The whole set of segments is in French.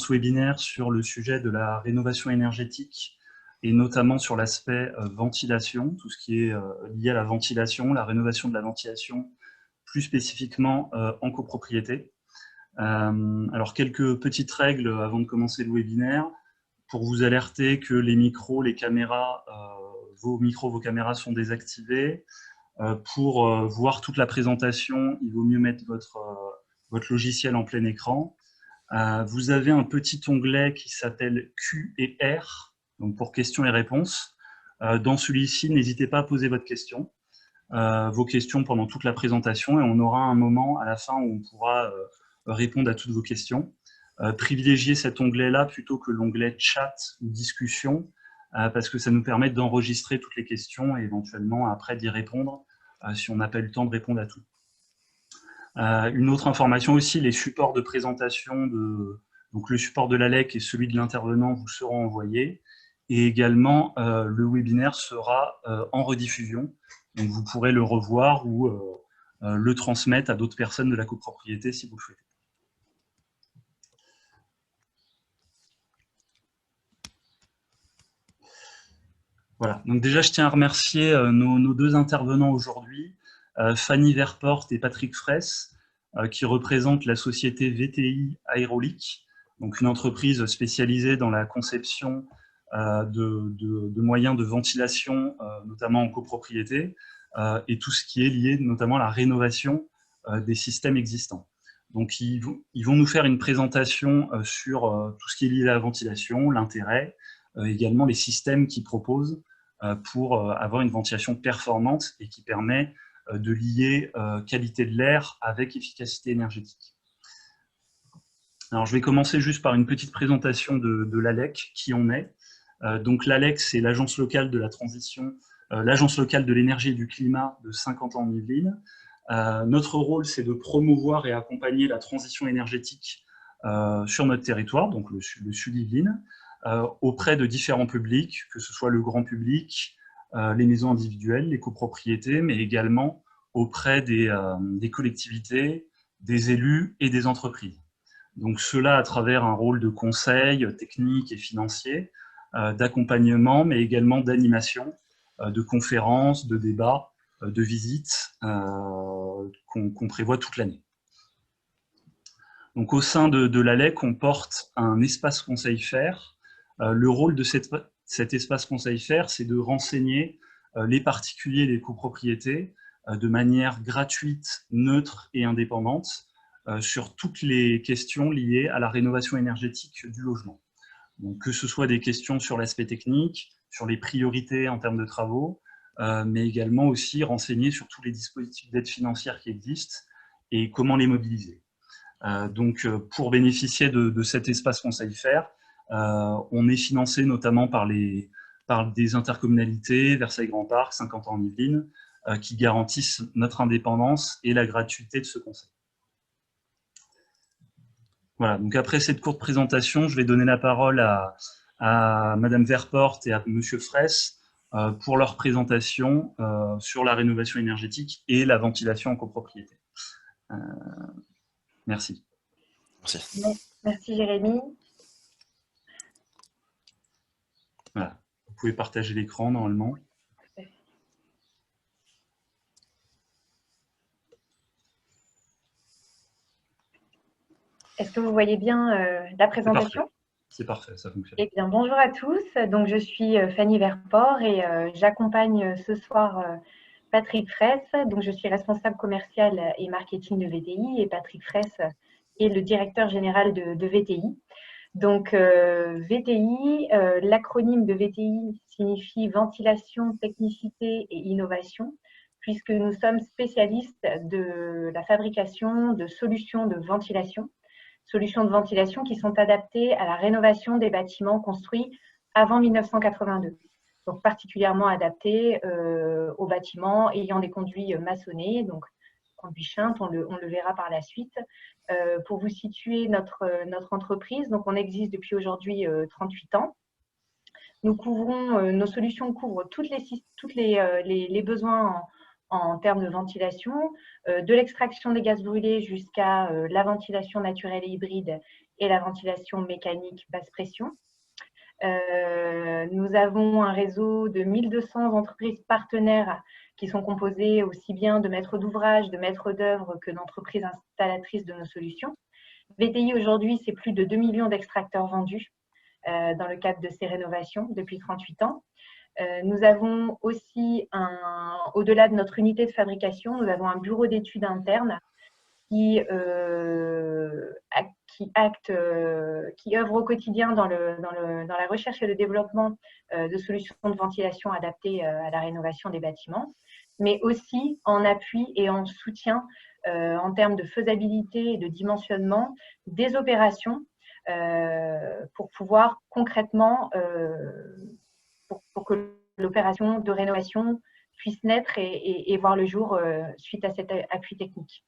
ce webinaire sur le sujet de la rénovation énergétique et notamment sur l'aspect ventilation, tout ce qui est lié à la ventilation, la rénovation de la ventilation, plus spécifiquement en copropriété. Alors, quelques petites règles avant de commencer le webinaire, pour vous alerter que les micros, les caméras, vos micros, vos caméras sont désactivés. Pour voir toute la présentation, il vaut mieux mettre votre logiciel en plein écran. Vous avez un petit onglet qui s'appelle Q et R, donc pour questions et réponses. Dans celui-ci, n'hésitez pas à poser votre question, vos questions pendant toute la présentation, et on aura un moment à la fin où on pourra répondre à toutes vos questions. Privilégiez cet onglet-là plutôt que l'onglet chat ou discussion, parce que ça nous permet d'enregistrer toutes les questions et éventuellement après d'y répondre si on n'a pas eu le temps de répondre à tout. Une autre information aussi, les supports de présentation, donc le support de l'ALEC et celui de l'intervenant vous seront envoyés, et également le webinaire sera en rediffusion, donc vous pourrez le revoir ou le transmettre à d'autres personnes de la copropriété si vous le souhaitez. Voilà, donc déjà je tiens à remercier nos deux intervenants aujourd'hui, Fanny Verporte et Patrick Fraisse, qui représentent la société VTI Aérolique, donc une entreprise spécialisée dans la conception de moyens de ventilation, notamment en copropriété, et tout ce qui est lié notamment à la rénovation des systèmes existants. Donc ils vont nous faire une présentation sur tout ce qui est lié à la ventilation, l'intérêt, également les systèmes qu'ils proposent pour avoir une ventilation performante et qui permet de lier qualité de l'air avec efficacité énergétique. Alors, je vais commencer juste par une petite présentation de l'ALEC, qui on est. Donc, l'ALEC, c'est l'agence locale de la transition, l'agence locale de l'énergie et du climat de Saint-Quentin-en-Yvelines. Notre rôle, c'est de promouvoir et accompagner la transition énergétique sur notre territoire, donc le Sud-Yvelines, auprès de différents publics, que ce soit le grand public, les maisons individuelles, les copropriétés, mais également auprès des collectivités, des élus et des entreprises. Donc cela à travers un rôle de conseil technique et financier, d'accompagnement, mais également d'animation, de conférences, de débats, de visites qu'on prévoit toute l'année. Donc au sein de l'ALEC, on porte un espace conseil faire. Le rôle de cet espace conseil faire, c'est de renseigner les particuliers et les copropriétés de manière gratuite, neutre et indépendante sur toutes les questions liées à la rénovation énergétique du logement. Donc, que ce soit des questions sur l'aspect technique, sur les priorités en termes de travaux, mais également aussi renseigner sur tous les dispositifs d'aide financière qui existent et comment les mobiliser. Donc, pour bénéficier de cet espace conseil faire, on est financé notamment par des intercommunalités, Versailles Grand Parc, Saint-Quentin-en-Yvelines, qui garantissent notre indépendance et la gratuité de ce conseil. Voilà, donc après cette courte présentation, je vais donner la parole à Madame Verporte et à Monsieur Fraisse pour leur présentation sur la rénovation énergétique et la ventilation en copropriété. Merci. Merci. Merci Jérémy. Voilà. Vous pouvez partager l'écran normalement. Est-ce que vous voyez bien la présentation? C'est parfait, ça fonctionne. Eh bien, bonjour à tous. Donc, je suis Fanny Verport et j'accompagne ce soir Patrick Fraisse. Donc, je suis responsable commercial et marketing de VTI et Patrick Fraisse est le directeur général de VTI. Donc, VTI, l'acronyme de VTI signifie ventilation, technicité et innovation, puisque nous sommes spécialistes de la fabrication de solutions de ventilation qui sont adaptées à la rénovation des bâtiments construits avant 1982. Donc, particulièrement adaptées aux bâtiments ayant des conduits maçonnés, donc conduits Chint, on le verra par la suite. Pour vous situer notre entreprise, donc on existe depuis aujourd'hui 38 ans. Nous couvrons, nos solutions couvrent tous les besoins en termes de ventilation, de l'extraction des gaz brûlés jusqu'à la ventilation naturelle et hybride et la ventilation mécanique basse pression. Nous avons un réseau de 1200 entreprises partenaires qui sont composées aussi bien de maîtres d'ouvrage, de maîtres d'œuvre que d'entreprises installatrices de nos solutions. VTI aujourd'hui, c'est plus de 2 millions d'extracteurs vendus dans le cadre de ces rénovations depuis 38 ans. Nous avons aussi, au-delà de notre unité de fabrication, nous avons un bureau d'études interne qui œuvre au quotidien dans la recherche et le développement de solutions de ventilation adaptées à la rénovation des bâtiments, mais aussi en appui et en soutien en termes de faisabilité et de dimensionnement des opérations pour pouvoir concrètement, pour que l'opération de rénovation puisse naître et voir le jour suite à cet appui technique.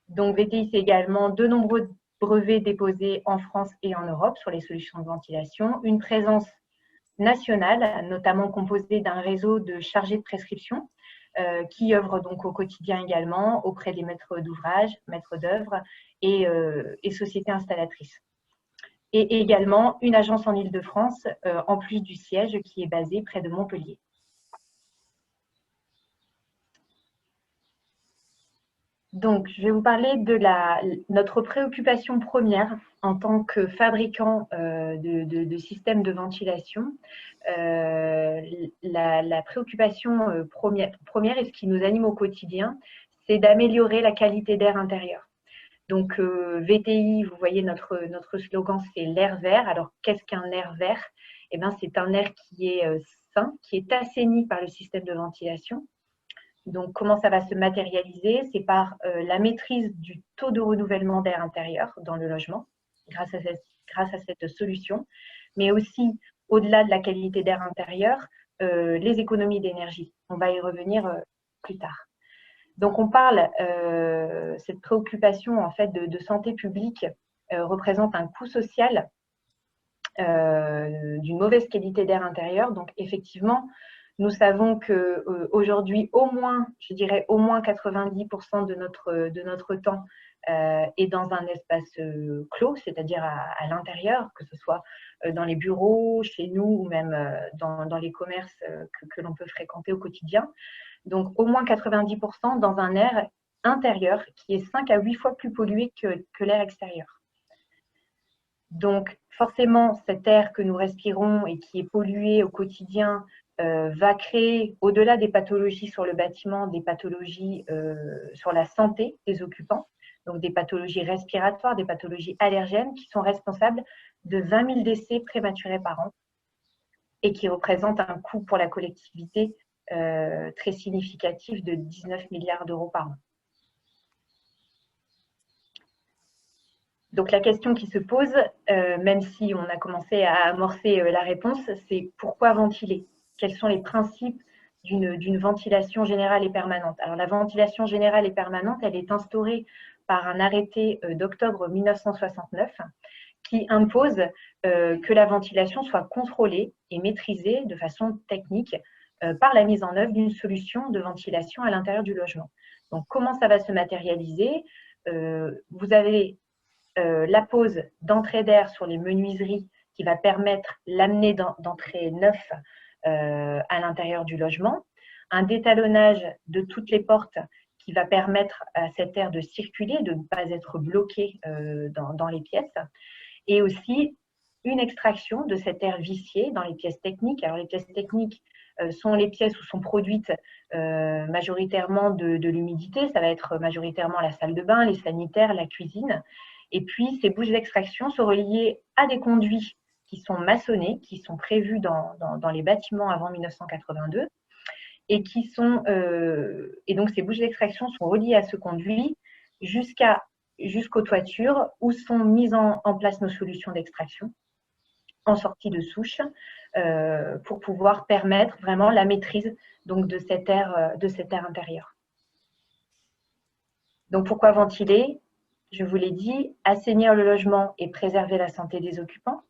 Donc, VTI, c'est également de nombreux brevets déposés en France et en Europe sur les solutions de ventilation, une présence nationale, notamment composée d'un réseau de chargés de prescription qui œuvrent donc au quotidien également auprès des maîtres d'ouvrage, maîtres d'œuvre et sociétés installatrices. Et également une agence en Île-de-France, en plus du siège qui est basé près de Montpellier. Donc, je vais vous parler de notre préoccupation première en tant que fabricant de systèmes de ventilation. La préoccupation première et ce qui nous anime au quotidien, c'est d'améliorer la qualité d'air intérieur. Donc, VTI, vous voyez, notre slogan, c'est l'air vert. Alors, qu'est-ce qu'un air vert? Eh bien, c'est un air qui est sain, qui est assaini par le système de ventilation. Donc, comment ça va se matérialiser? C'est par la maîtrise du taux de renouvellement d'air intérieur dans le logement, grâce à cette solution, mais aussi, au-delà de la qualité d'air intérieur, les économies d'énergie. On va y revenir plus tard. Donc, on parle, cette préoccupation en fait, de santé publique représente un coût social d'une mauvaise qualité d'air intérieur. Donc, effectivement, nous savons qu'aujourd'hui, au moins, je dirais au moins 90% de notre temps est dans un espace clos, c'est-à-dire à l'intérieur, que ce soit dans les bureaux, chez nous ou même dans les commerces que l'on peut fréquenter au quotidien. Donc, au moins 90% dans un air intérieur qui est 5 à 8 fois plus pollué que l'air extérieur. Donc, forcément, cet air que nous respirons et qui est pollué au quotidien va créer, au-delà des pathologies sur le bâtiment, des pathologies sur la santé des occupants, donc des pathologies respiratoires, des pathologies allergènes qui sont responsables de 20 000 décès prématurés par an et qui représentent un coût pour la collectivité très significatif de 19 milliards d'euros par an. Donc la question qui se pose, même si on a commencé à amorcer la réponse, c'est pourquoi ventiler? Quels sont les principes d'une ventilation générale et permanente? Alors la ventilation générale et permanente, elle est instaurée par un arrêté d'octobre 1969 qui impose que la ventilation soit contrôlée et maîtrisée de façon technique par la mise en œuvre d'une solution de ventilation à l'intérieur du logement. Donc comment ça va se matérialiser? Vous avez la pose d'entrée d'air sur les menuiseries qui va permettre l'amener d'entrée neuf à l'intérieur du logement, un détalonnage de toutes les portes qui va permettre à cet air de circuler, de ne pas être bloqué dans les pièces, et aussi une extraction de cet air vicié dans les pièces techniques. Alors les pièces techniques sont les pièces où sont produites majoritairement de l'humidité, ça va être majoritairement la salle de bain, les sanitaires, la cuisine. Et puis, ces bouches d'extraction sont reliées à des conduits qui sont maçonnés, qui sont prévus dans les bâtiments avant 1982. Et donc, ces bouches d'extraction sont reliées à ce conduit jusqu'aux toitures où sont mises en place nos solutions d'extraction en sortie de souche pour pouvoir permettre vraiment la maîtrise donc, de cet air intérieur. Donc, pourquoi ventiler? Je vous l'ai dit, assainir le logement et préserver la santé des occupants.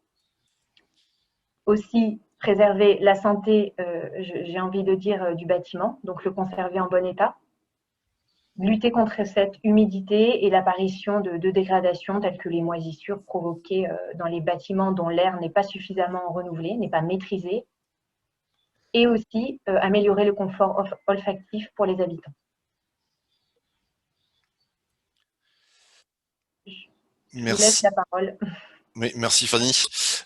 Aussi, préserver la santé, j'ai envie de dire, du bâtiment, donc le conserver en bon état. lutter contre cette humidité et l'apparition de dégradations telles que les moisissures provoquées dans les bâtiments dont l'air n'est pas suffisamment renouvelé, n'est pas maîtrisé, et aussi améliorer le confort olfactif pour les habitants. Je vous laisse Merci. la parole. Oui, merci Fanny.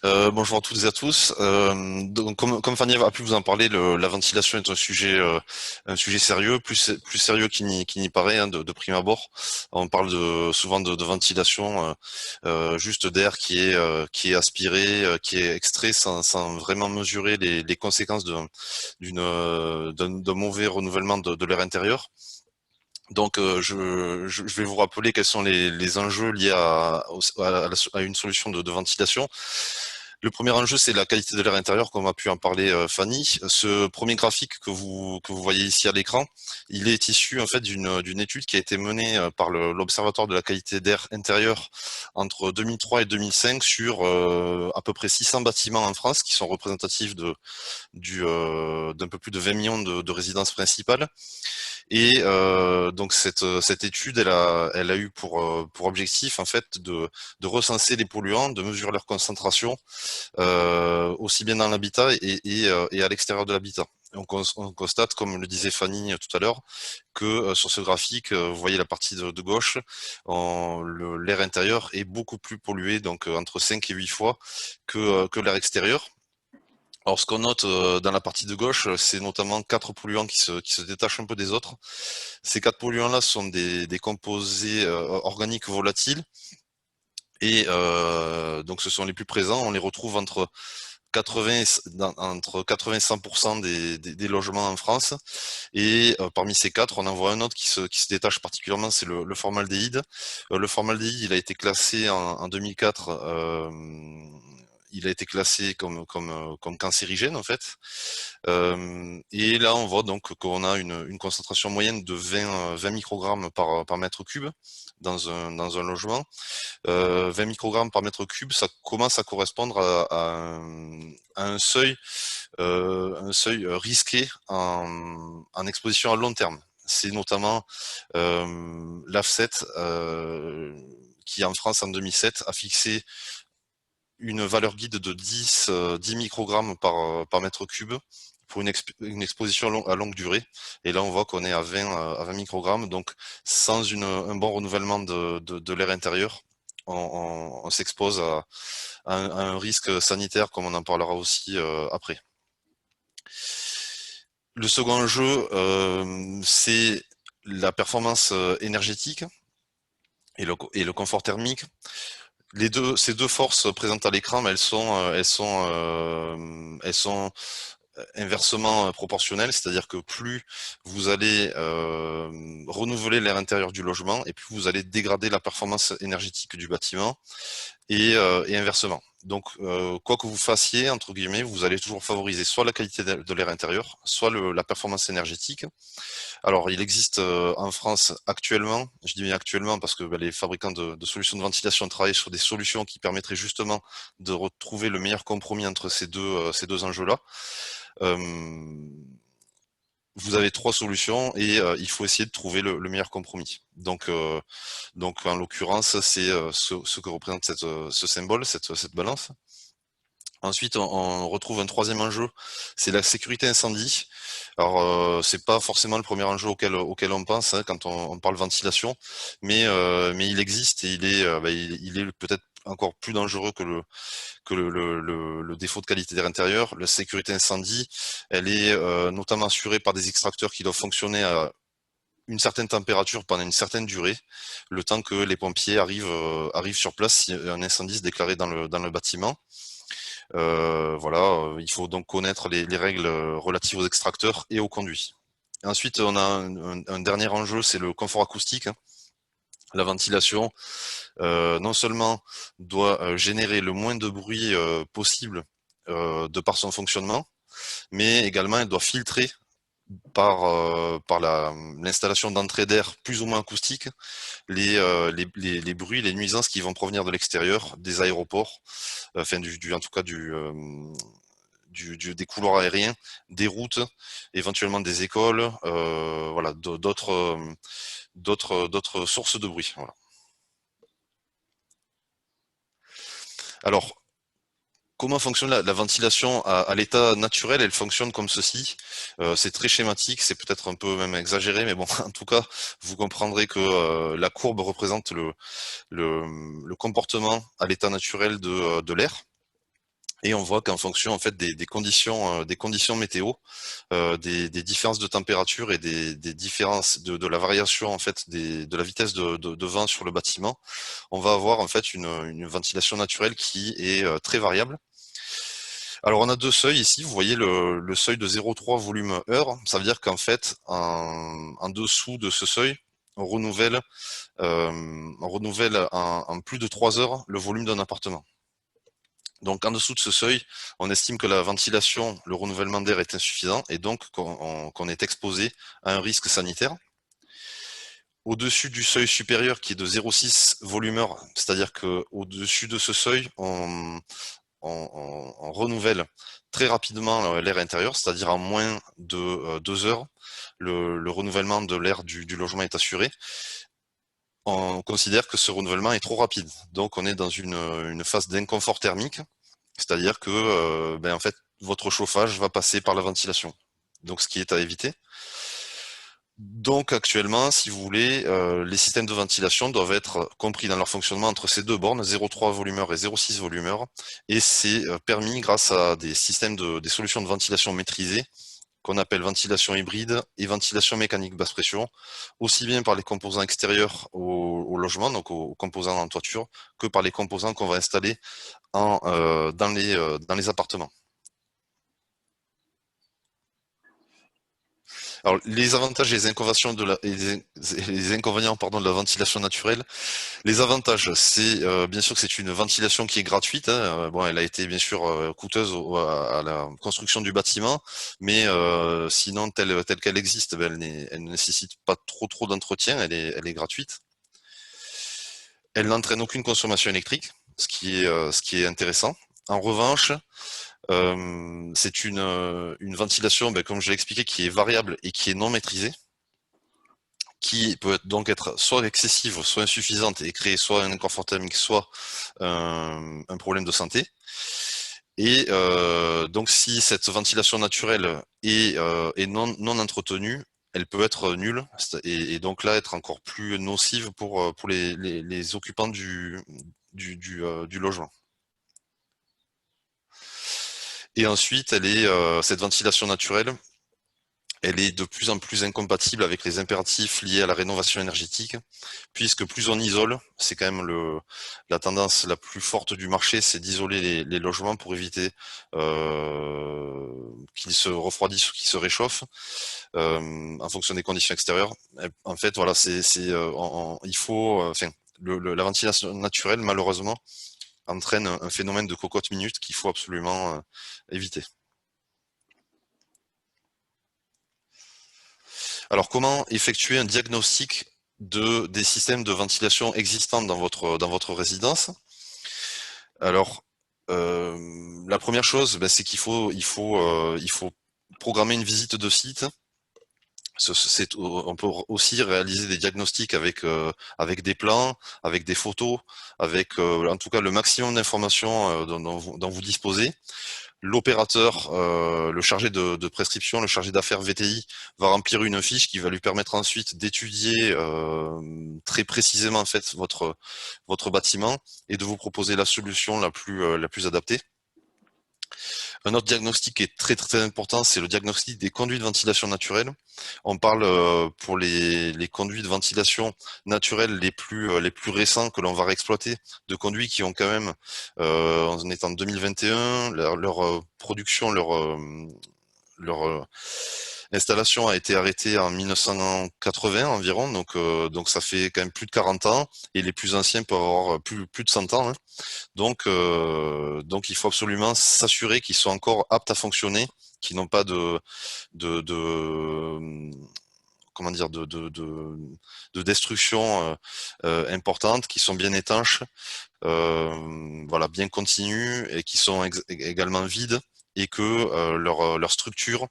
Bonjour à toutes et à tous. Donc, comme Fanny a pu vous en parler, la ventilation est un sujet sérieux, plus sérieux qu'il n'y paraît hein, de prime abord. On parle souvent de ventilation, juste d'air qui est aspiré, qui est extrait sans vraiment mesurer les conséquences d'un mauvais renouvellement de l'air intérieur. Donc, je vais vous rappeler quels sont les enjeux liés à une solution de ventilation. Le premier enjeu, c'est la qualité de l'air intérieur, comme a pu en parler Fanny. Ce premier graphique que vous voyez ici à l'écran, il est issu en fait d'une étude qui a été menée par l'Observatoire de la qualité d'air intérieur entre 2003 et 2005 sur à peu près 600 bâtiments en France qui sont représentatifs d'un peu plus de 20 millions de résidences principales. Et donc cette étude, elle a eu pour objectif en fait de recenser les polluants, de mesurer leur concentration, aussi bien dans l'habitat et à l'extérieur de l'habitat. On constate, comme le disait Fanny tout à l'heure, que sur ce graphique, vous voyez la partie de gauche, l'air intérieur est beaucoup plus pollué, donc entre 5 et 8 fois que l'air extérieur. Alors, ce qu'on note dans la partie de gauche, c'est notamment 4 polluants qui se détachent un peu des autres. Ces 4 polluants-là sont des composés organiques volatiles. Et donc, ce sont les plus présents. On les retrouve entre 80 et 100% des logements en France. Et parmi ces 4, on en voit un autre qui se détache particulièrement, c'est le formaldéhyde. Le formaldéhyde, il a été classé en 2004 il a été classé comme cancérigène en fait. Et là, on voit donc qu'on a une concentration moyenne de 20 microgrammes par mètre cube dans un logement. 20 microgrammes par mètre cube, ça commence à correspondre à un seuil risqué en exposition à long terme. C'est notamment l'AFSET qui en France en 2007 a fixé une valeur guide de 10 microgrammes par mètre cube pour une exposition à longue durée. Et là, on voit qu'on est à 20 microgrammes. Donc, sans un bon renouvellement de l'air intérieur, on s'expose à un risque sanitaire, comme on en parlera aussi après. Le second enjeu, c'est la performance énergétique et le confort thermique. Ces deux forces présentes à l'écran, elles sont inversement proportionnelles, c'est-à-dire que plus vous allez renouveler l'air intérieur du logement et plus vous allez dégrader la performance énergétique du bâtiment et inversement. Donc, quoi que vous fassiez, entre guillemets, vous allez toujours favoriser soit la qualité de l'air intérieur, soit la performance énergétique. Alors, il existe en France actuellement, je dis bien actuellement parce que les fabricants de solutions de ventilation travaillent sur des solutions qui permettraient justement de retrouver le meilleur compromis entre ces deux enjeux-là. Vous avez 3 solutions et il faut essayer de trouver le meilleur compromis. Donc en l'occurrence, c'est ce que représente ce symbole, cette balance. Ensuite, on retrouve un troisième enjeu, c'est la sécurité incendie. Alors, c'est pas forcément le premier enjeu auquel on pense hein, quand on parle ventilation, mais il existe et il est peut-être encore plus dangereux que le défaut de qualité d'air intérieur. La sécurité incendie, elle est notamment assurée par des extracteurs qui doivent fonctionner à une certaine température pendant une certaine durée, le temps que les pompiers arrivent sur place si un incendie se déclarait dans le bâtiment. Voilà, il faut donc connaître les règles relatives aux extracteurs et aux conduits. Ensuite, on a un dernier enjeu, c'est le confort acoustique. La ventilation, non seulement doit générer le moins de bruit possible de par son fonctionnement, mais également elle doit filtrer par l'installation d'entrée d'air plus ou moins acoustique les bruits, les nuisances qui vont provenir de l'extérieur, des aéroports, enfin en tout cas du des couloirs aériens, des routes, éventuellement des écoles, voilà, d'autres sources de bruit. Voilà. Alors, comment fonctionne la ventilation à l'état naturel? Elle fonctionne comme ceci. C'est très schématique, c'est peut-être un peu même exagéré, mais bon, en tout cas, vous comprendrez que la courbe représente le comportement à l'état naturel de l'air. Et on voit qu'en fonction en fait des conditions météo, des différences de température et des différences de la variation en fait de la vitesse de vent sur le bâtiment, on va avoir en fait une ventilation naturelle qui est très variable. Alors on a deux seuils ici, vous voyez le seuil de 0,3 volume heure, ça veut dire qu'en fait en dessous de ce seuil, on renouvelle en plus de 3 heures le volume d'un appartement. Donc en dessous de ce seuil, on estime que la ventilation, le renouvellement d'air est insuffisant et donc qu'on est exposé à un risque sanitaire. Au-dessus du seuil supérieur qui est de 0,6 volume heure, c'est-à-dire qu'au-dessus de ce seuil, on renouvelle très rapidement l'air intérieur, c'est-à-dire en moins de 2 heures, le renouvellement de l'air du logement est assuré. On considère que ce renouvellement est trop rapide. Donc on est dans une phase d'inconfort thermique, c'est-à-dire que en fait, votre chauffage va passer par la ventilation. Donc ce qui est à éviter. Donc actuellement, si vous voulez, les systèmes de ventilation doivent être compris dans leur fonctionnement entre ces deux bornes, 0,3 volumeur et 0,6 volumeur, et c'est permis grâce à des solutions de ventilation maîtrisées qu'on appelle ventilation hybride et ventilation mécanique basse pression, aussi bien par les composants extérieurs au logement, donc aux composants en toiture, que par les composants qu'on va installer dans les appartements. Alors, les avantages et les inconvénients de la ventilation naturelle. Les avantages, c'est bien sûr que c'est une ventilation qui est gratuite. Hein. Bon, elle a été bien sûr coûteuse à la construction du bâtiment, mais sinon telle qu'elle existe, elle ne nécessite pas trop d'entretien. Elle est gratuite. Elle n'entraîne aucune consommation électrique, ce qui est intéressant. En revanche, c'est une ventilation, comme je l'ai expliqué, qui est variable et qui est non maîtrisée, qui peut donc être soit excessive, soit insuffisante et créer soit un inconfort thermique, soit un problème de santé. Et donc si cette ventilation naturelle est non entretenue, elle peut être nulle et donc là être encore plus nocive pour les occupants du logement. Et ensuite, cette ventilation naturelle, elle est de plus en plus incompatible avec les impératifs liés à la rénovation énergétique, puisque plus on isole, c'est quand même la tendance la plus forte du marché, c'est d'isoler les logements pour éviter qu'ils se refroidissent ou qu'ils se réchauffent en fonction des conditions extérieures. En fait, voilà, il faut, la ventilation naturelle, malheureusement, entraîne un phénomène de cocotte minute qu'il faut absolument éviter. Alors, comment effectuer un diagnostic des systèmes de ventilation existants dans votre résidence? Alors, la première chose, c'est qu'il faut programmer une visite de site. On peut aussi réaliser des diagnostics avec des plans, avec des photos, avec en tout cas le maximum d'informations dont vous disposez. L'opérateur, le chargé de prescription, le chargé d'affaires VTI, va remplir une fiche qui va lui permettre ensuite d'étudier très précisément en fait votre bâtiment et de vous proposer la solution la plus adaptée. Un autre diagnostic qui est très très important, c'est le diagnostic des conduits de ventilation naturelle. On parle pour les conduits de ventilation naturelle les plus récents que l'on va réexploiter, de conduits qui ont quand même, on est en 2021, leur production, leur installation a été arrêtée en 1980 environ, donc ça fait quand même plus de 40 ans, et les plus anciens peuvent avoir plus de 100 ans. Hein. Donc il faut absolument s'assurer qu'ils sont encore aptes à fonctionner, qu'ils n'ont pas comment dire de destruction importante, qui sont bien étanches, voilà, bien continues et qui sont également vides et que leur structure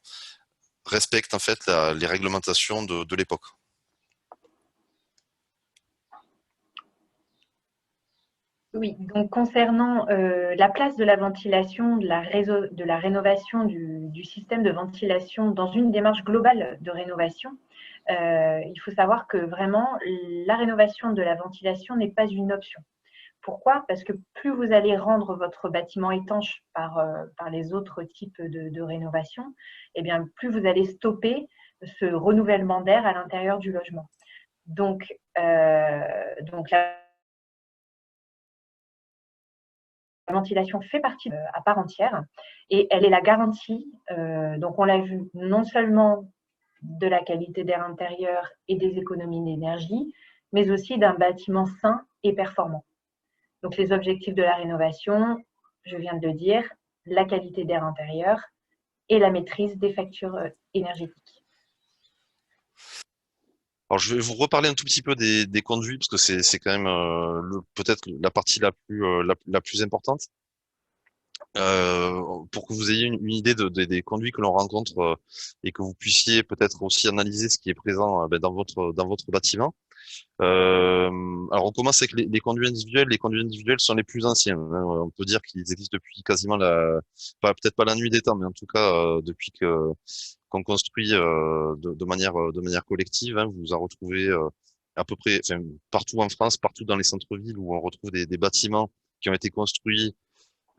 respecte en fait les réglementations de l'époque. Oui, donc concernant la place de la ventilation, de la rénovation du système de ventilation dans une démarche globale de rénovation, il faut savoir que vraiment, la rénovation de la ventilation n'est pas une option. Pourquoi? Parce que plus vous allez rendre votre bâtiment étanche par les autres types de rénovation, eh bien, plus vous allez stopper ce renouvellement d'air à l'intérieur du logement. Donc la ventilation fait partie à part entière et elle est la garantie, donc on l'a vu, non seulement de la qualité d'air intérieur et des économies d'énergie, mais aussi d'un bâtiment sain et performant. Donc les objectifs de la rénovation, je viens de le dire, la qualité d'air intérieur et la maîtrise des factures énergétiques. Alors, je vais vous reparler un tout petit peu des conduits, parce que c'est quand même peut-être la partie la plus importante. Pour que vous ayez une idée des conduits que l'on rencontre et que vous puissiez peut-être aussi analyser ce qui est présent ben, dans votre bâtiment. Alors on commence avec les conduits individuels. Les conduits individuels sont les plus anciens, hein. On peut dire qu'ils existent depuis quasiment peut-être pas la nuit des temps, mais en tout cas depuis qu'on construit de manière collective, hein. Vous en retrouvez à peu près, enfin, partout en France, partout dans les centres-villes où on retrouve des bâtiments qui ont été construits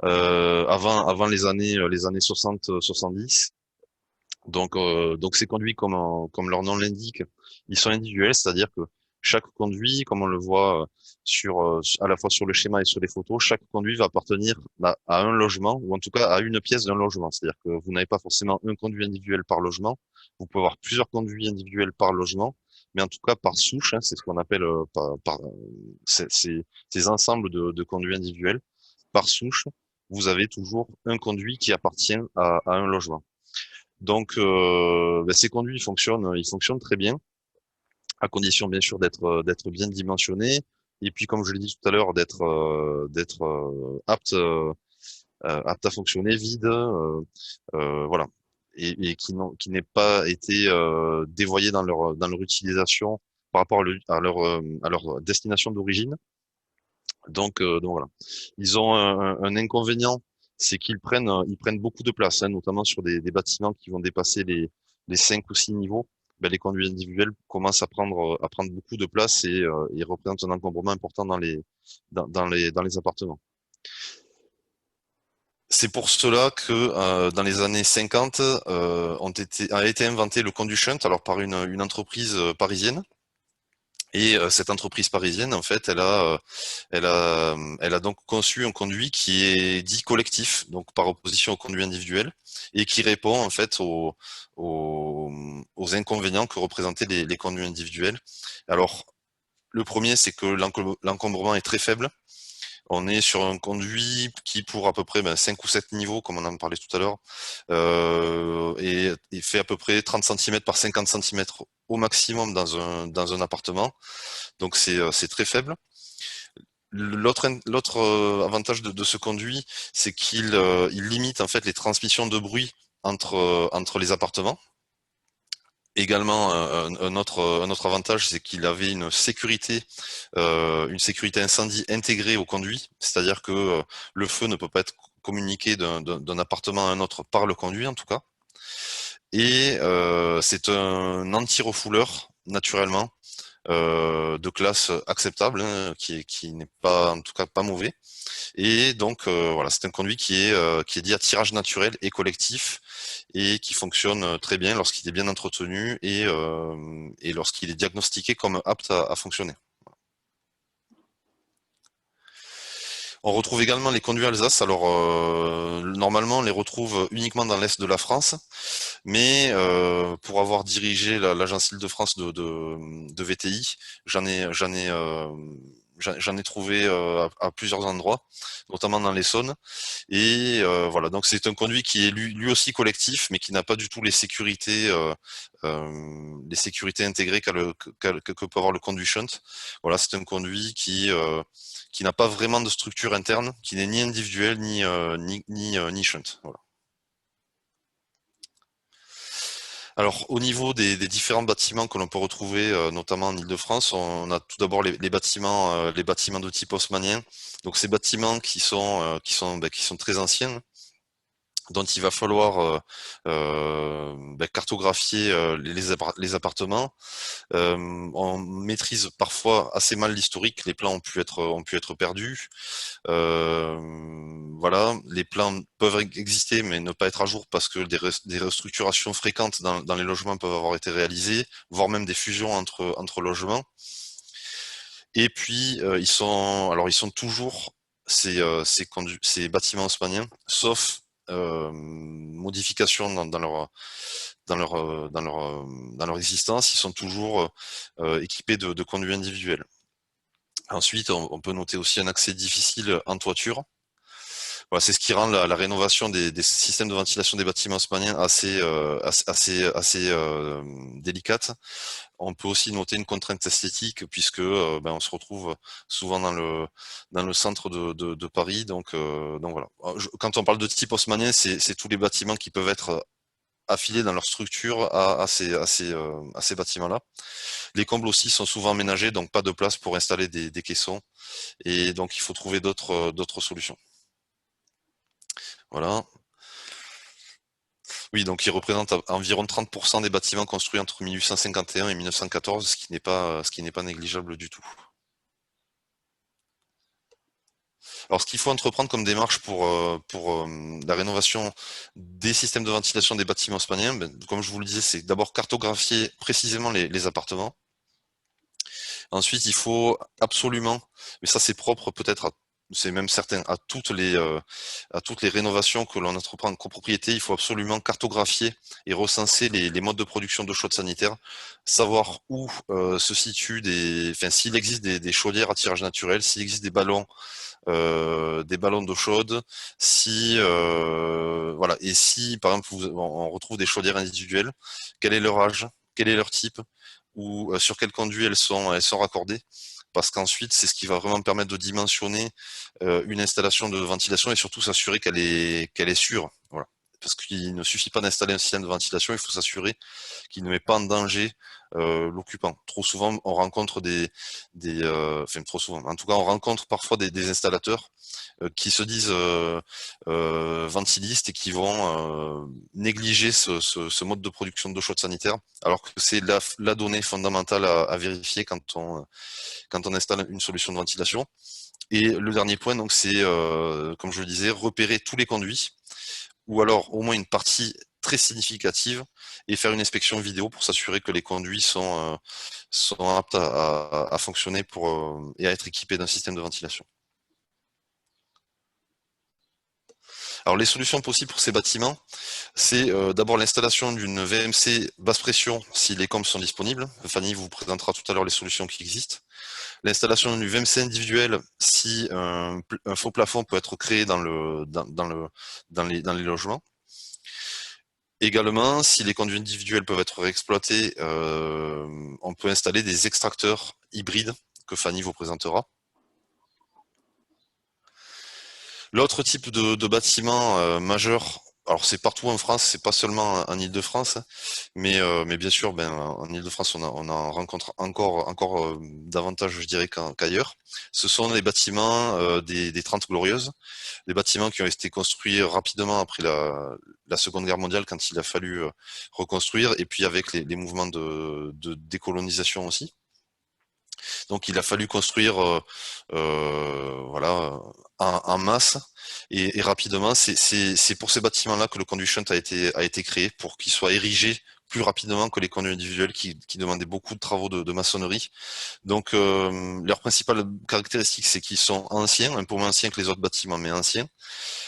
avant les années 60-70. Donc ces conduits, comme leur nom l'indique, ils sont individuels, c'est-à-dire que chaque conduit, comme on le voit à la fois sur le schéma et sur les photos, chaque conduit va appartenir à un logement, ou en tout cas à une pièce d'un logement. C'est-à-dire que vous n'avez pas forcément un conduit individuel par logement, vous pouvez avoir plusieurs conduits individuels par logement, mais en tout cas par souche, hein, c'est ce qu'on appelle ces ensembles de conduits individuels. Par souche, vous avez toujours un conduit qui appartient à un logement. Donc, ben, ces conduits ils fonctionnent très bien, à condition bien sûr d'être bien dimensionnés, et puis comme je l'ai dit tout à l'heure, d'être apte à fonctionner vide, voilà, et qui n'ait pas été dévoyé dans leur utilisation par rapport à leur destination d'origine. Donc voilà. Ils ont un inconvénient, c'est ils prennent beaucoup de place, hein, notamment sur des bâtiments qui vont dépasser les 5 ou 6 niveaux. Ben, les conduits individuels commencent à prendre beaucoup de place et ils représentent un encombrement important dans les appartements. C'est pour cela que dans les années 50 a été inventé le conduit shunt, alors par une entreprise parisienne. Et cette entreprise parisienne, en fait, elle a donc conçu un conduit qui est dit collectif, donc par opposition au conduit individuel, et qui répond en fait aux inconvénients que représentaient les conduits individuels. Alors, le premier, c'est que l'encombrement est très faible. On est sur un conduit qui, pour à peu près 5 ou 7 niveaux, comme on en parlait tout à l'heure, et fait à peu près 30 cm par 50 cm au maximum dans un appartement. Donc c'est très faible. L'autre avantage de ce conduit, c'est qu'il il limite en fait les transmissions de bruit entre les appartements. Également, un autre avantage, c'est qu'il avait une sécurité incendie intégrée au conduit, c'est-à-dire que le feu ne peut pas être communiqué d'un appartement à un autre par le conduit en tout cas. Et c'est un anti-refouleur naturellement de classe acceptable, hein, qui n'est pas en tout cas pas mauvais. Et donc voilà, c'est un conduit qui est dit à tirage naturel et collectif et qui fonctionne très bien lorsqu'il est bien entretenu et lorsqu'il est diagnostiqué comme apte à fonctionner. On retrouve également les conduits Alsace. Alors normalement on les retrouve uniquement dans l'est de la France, mais pour avoir dirigé l'agence Île-de-France de VTI, j'en ai trouvé à plusieurs endroits, notamment dans l'Essonne. Et voilà, donc c'est un conduit qui est lui aussi collectif, mais qui n'a pas du tout les sécurités intégrées que peut avoir le conduit shunt. Voilà, c'est un conduit qui n'a pas vraiment de structure interne, qui n'est ni individuel ni shunt. Voilà. Alors, au niveau des différents bâtiments que l'on peut retrouver, notamment en Île-de-France, on a tout d'abord les bâtiments de type haussmannien. Donc, ces bâtiments qui sont très anciens, dont il va falloir cartographier les appartements. On maîtrise parfois assez mal l'historique. Les plans ont pu être perdus. Voilà, les plans peuvent exister mais ne pas être à jour parce que des restructurations fréquentes dans les logements peuvent avoir été réalisées, voire même des fusions entre logements. Et puis ils sont toujours ces bâtiments haussmanniens, sauf modification dans leur existence, ils sont toujours équipés de conduits individuels. Ensuite, on peut noter aussi un accès difficile en toiture. Voilà, c'est ce qui rend la rénovation des systèmes de ventilation des bâtiments haussmanniens assez délicate. On peut aussi noter une contrainte esthétique puisque on se retrouve souvent dans le centre de Paris. Donc voilà. Quand on parle de type haussmannien, c'est tous les bâtiments qui peuvent être affiliés dans leur structure à ces bâtiments-là. Les combles aussi sont souvent aménagés, donc pas de place pour installer des caissons. Et donc il faut trouver d'autres solutions. Voilà. Oui, donc il représente environ 30% des bâtiments construits entre 1851 et 1914, ce qui n'est pas négligeable du tout. Alors, ce qu'il faut entreprendre comme démarche pour la rénovation des systèmes de ventilation des bâtiments haussmanniens, comme je vous le disais, c'est d'abord cartographier précisément les appartements. Ensuite, il faut absolument, mais ça c'est propre peut-être c'est même certain à toutes les rénovations que l'on entreprend en copropriété, il faut absolument cartographier et recenser les modes de production d'eau chaude sanitaire, savoir où se situent s'il existe des chaudières à tirage naturel, s'il existe des ballons d'eau chaude, voilà, et si par exemple on retrouve des chaudières individuelles, quel est leur âge, quel est leur type, ou sur quel conduit elles sont raccordées, parce qu'ensuite c'est ce qui va vraiment permettre de dimensionner une installation de ventilation et surtout s'assurer qu'elle est sûre. Voilà. Parce qu'il ne suffit pas d'installer un système de ventilation, il faut s'assurer qu'il ne met pas en danger l'occupant. Trop souvent, on rencontre trop souvent, en tout cas, on rencontre parfois des installateurs qui se disent ventilistes et qui vont négliger ce mode de production d'eau chaude sanitaire, alors que c'est la donnée fondamentale à vérifier quand on installe une solution de ventilation. Et le dernier point, donc, c'est, comme je le disais, repérer tous les conduits, ou alors au moins une partie très significative, et faire une inspection vidéo pour s'assurer que les conduits sont aptes à fonctionner et à être équipés d'un système de ventilation. Alors les solutions possibles pour ces bâtiments, c'est d'abord l'installation d'une VMC basse pression si les combles sont disponibles. Fanny vous présentera tout à l'heure les solutions qui existent. L'installation d'une VMC individuelle si un faux plafond peut être créé dans les logements. Également, si les conduits individuels peuvent être réexploités, on peut installer des extracteurs hybrides que Fanny vous présentera. L'autre type de bâtiment majeur, alors c'est partout en France, c'est pas seulement en Île-de-France, mais bien sûr, en Île-de-France, on en rencontre encore davantage, je dirais, qu'ailleurs. Ce sont les bâtiments des 30 Glorieuses, des bâtiments qui ont été construits rapidement après la Seconde Guerre mondiale, quand il a fallu reconstruire, et puis avec les mouvements de décolonisation aussi. Donc il a fallu construire voilà, en masse et rapidement. C'est pour ces bâtiments-là que le conduit shunt a été créé, pour qu'il soit érigé plus rapidement que les conduits individuels qui demandaient beaucoup de travaux de maçonnerie. Donc leur principale caractéristique, c'est qu'ils sont anciens, un peu moins anciens que les autres bâtiments, mais anciens.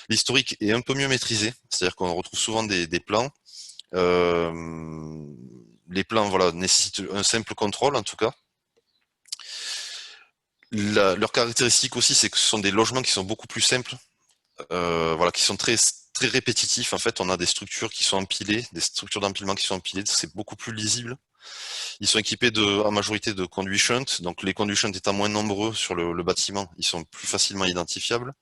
L'historique est un peu mieux maîtrisé, c'est-à-dire qu'on retrouve souvent des plans. Les plans, voilà, nécessitent un simple contrôle en tout cas. Leur caractéristique aussi, c'est que ce sont des logements qui sont beaucoup plus simples, voilà, qui sont très très répétitifs. En fait, on a des structures qui sont empilées, des structures d'empilement qui sont empilées, c'est beaucoup plus lisible. Ils sont équipés en majorité de conduits shunt, donc les conduits shunt étant moins nombreux sur le bâtiment, ils sont plus facilement identifiables.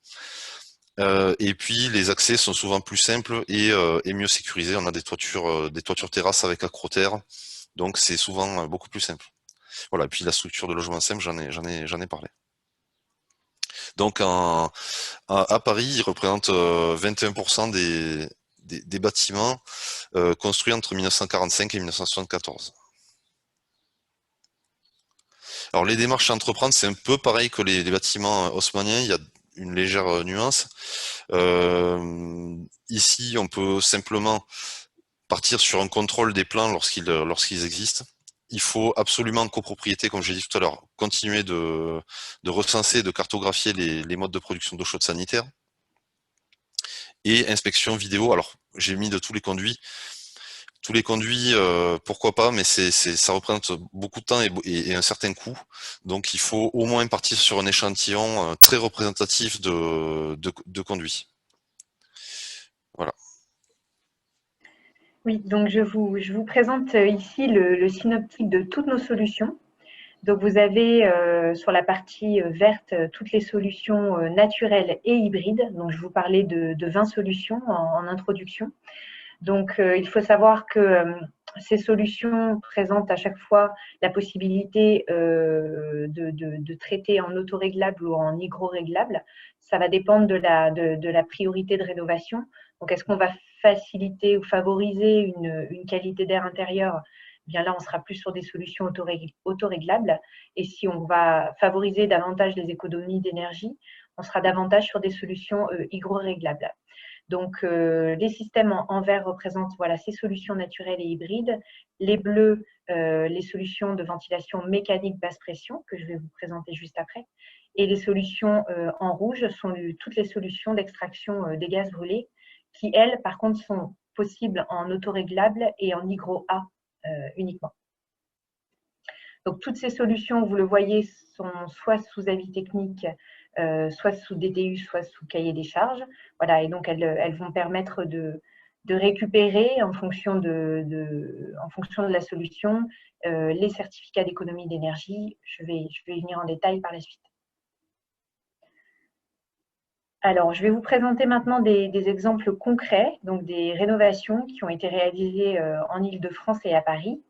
Et puis les accès sont souvent plus simples et mieux sécurisés. On a des toitures terrasses avec acroterre, donc c'est souvent beaucoup plus simple. Voilà, et puis la structure de logement simple, j'en ai parlé. Donc à Paris, il représente 21% des bâtiments construits entre 1945 et 1974. Alors les démarches à entreprendre, c'est un peu pareil que les bâtiments haussmanniens, il y a une légère nuance. Ici, on peut simplement partir sur un contrôle des plans lorsqu'ils existent. Il faut absolument en copropriété, comme j'ai dit tout à l'heure, continuer de recenser, de cartographier les modes de production d'eau chaude sanitaire. Et inspection vidéo, alors j'ai mis de tous les conduits. Tous les conduits, pourquoi pas, mais ça représente beaucoup de temps et un certain coût. Donc il faut au moins partir sur un échantillon très représentatif de conduits. Voilà. Oui, donc je vous présente ici le synoptique de toutes nos solutions. Donc vous avez sur la partie verte toutes les solutions naturelles et hybrides. Donc je vous parlais de 20 solutions en introduction. Donc il faut savoir que ces solutions présentent à chaque fois la possibilité de traiter en autoréglable ou en hygroréglable. Ça va dépendre de la priorité de rénovation. Donc, est-ce qu'on va faciliter ou favoriser une qualité d'air intérieur? Eh bien là, on sera plus sur des solutions autoréglables. Et si on va favoriser davantage les économies d'énergie, on sera davantage sur des solutions hygroréglables. Donc, les systèmes en vert représentent voilà, ces solutions naturelles et hybrides. Les bleus, les solutions de ventilation mécanique basse pression, que je vais vous présenter juste après. Et les solutions en rouge sont toutes les solutions d'extraction des gaz brûlés, qui, elles, par contre, sont possibles en autoréglable et en hygro A uniquement. Donc, toutes ces solutions, vous le voyez, sont soit sous avis technique, soit sous DTU, soit sous cahier des charges. Voilà, et donc elles vont permettre de récupérer en fonction de la solution les certificats d'économie d'énergie. Je vais y venir en détail par la suite. Alors, je vais vous présenter maintenant des exemples concrets, donc des rénovations qui ont été réalisées en Île-de-France et à Paris.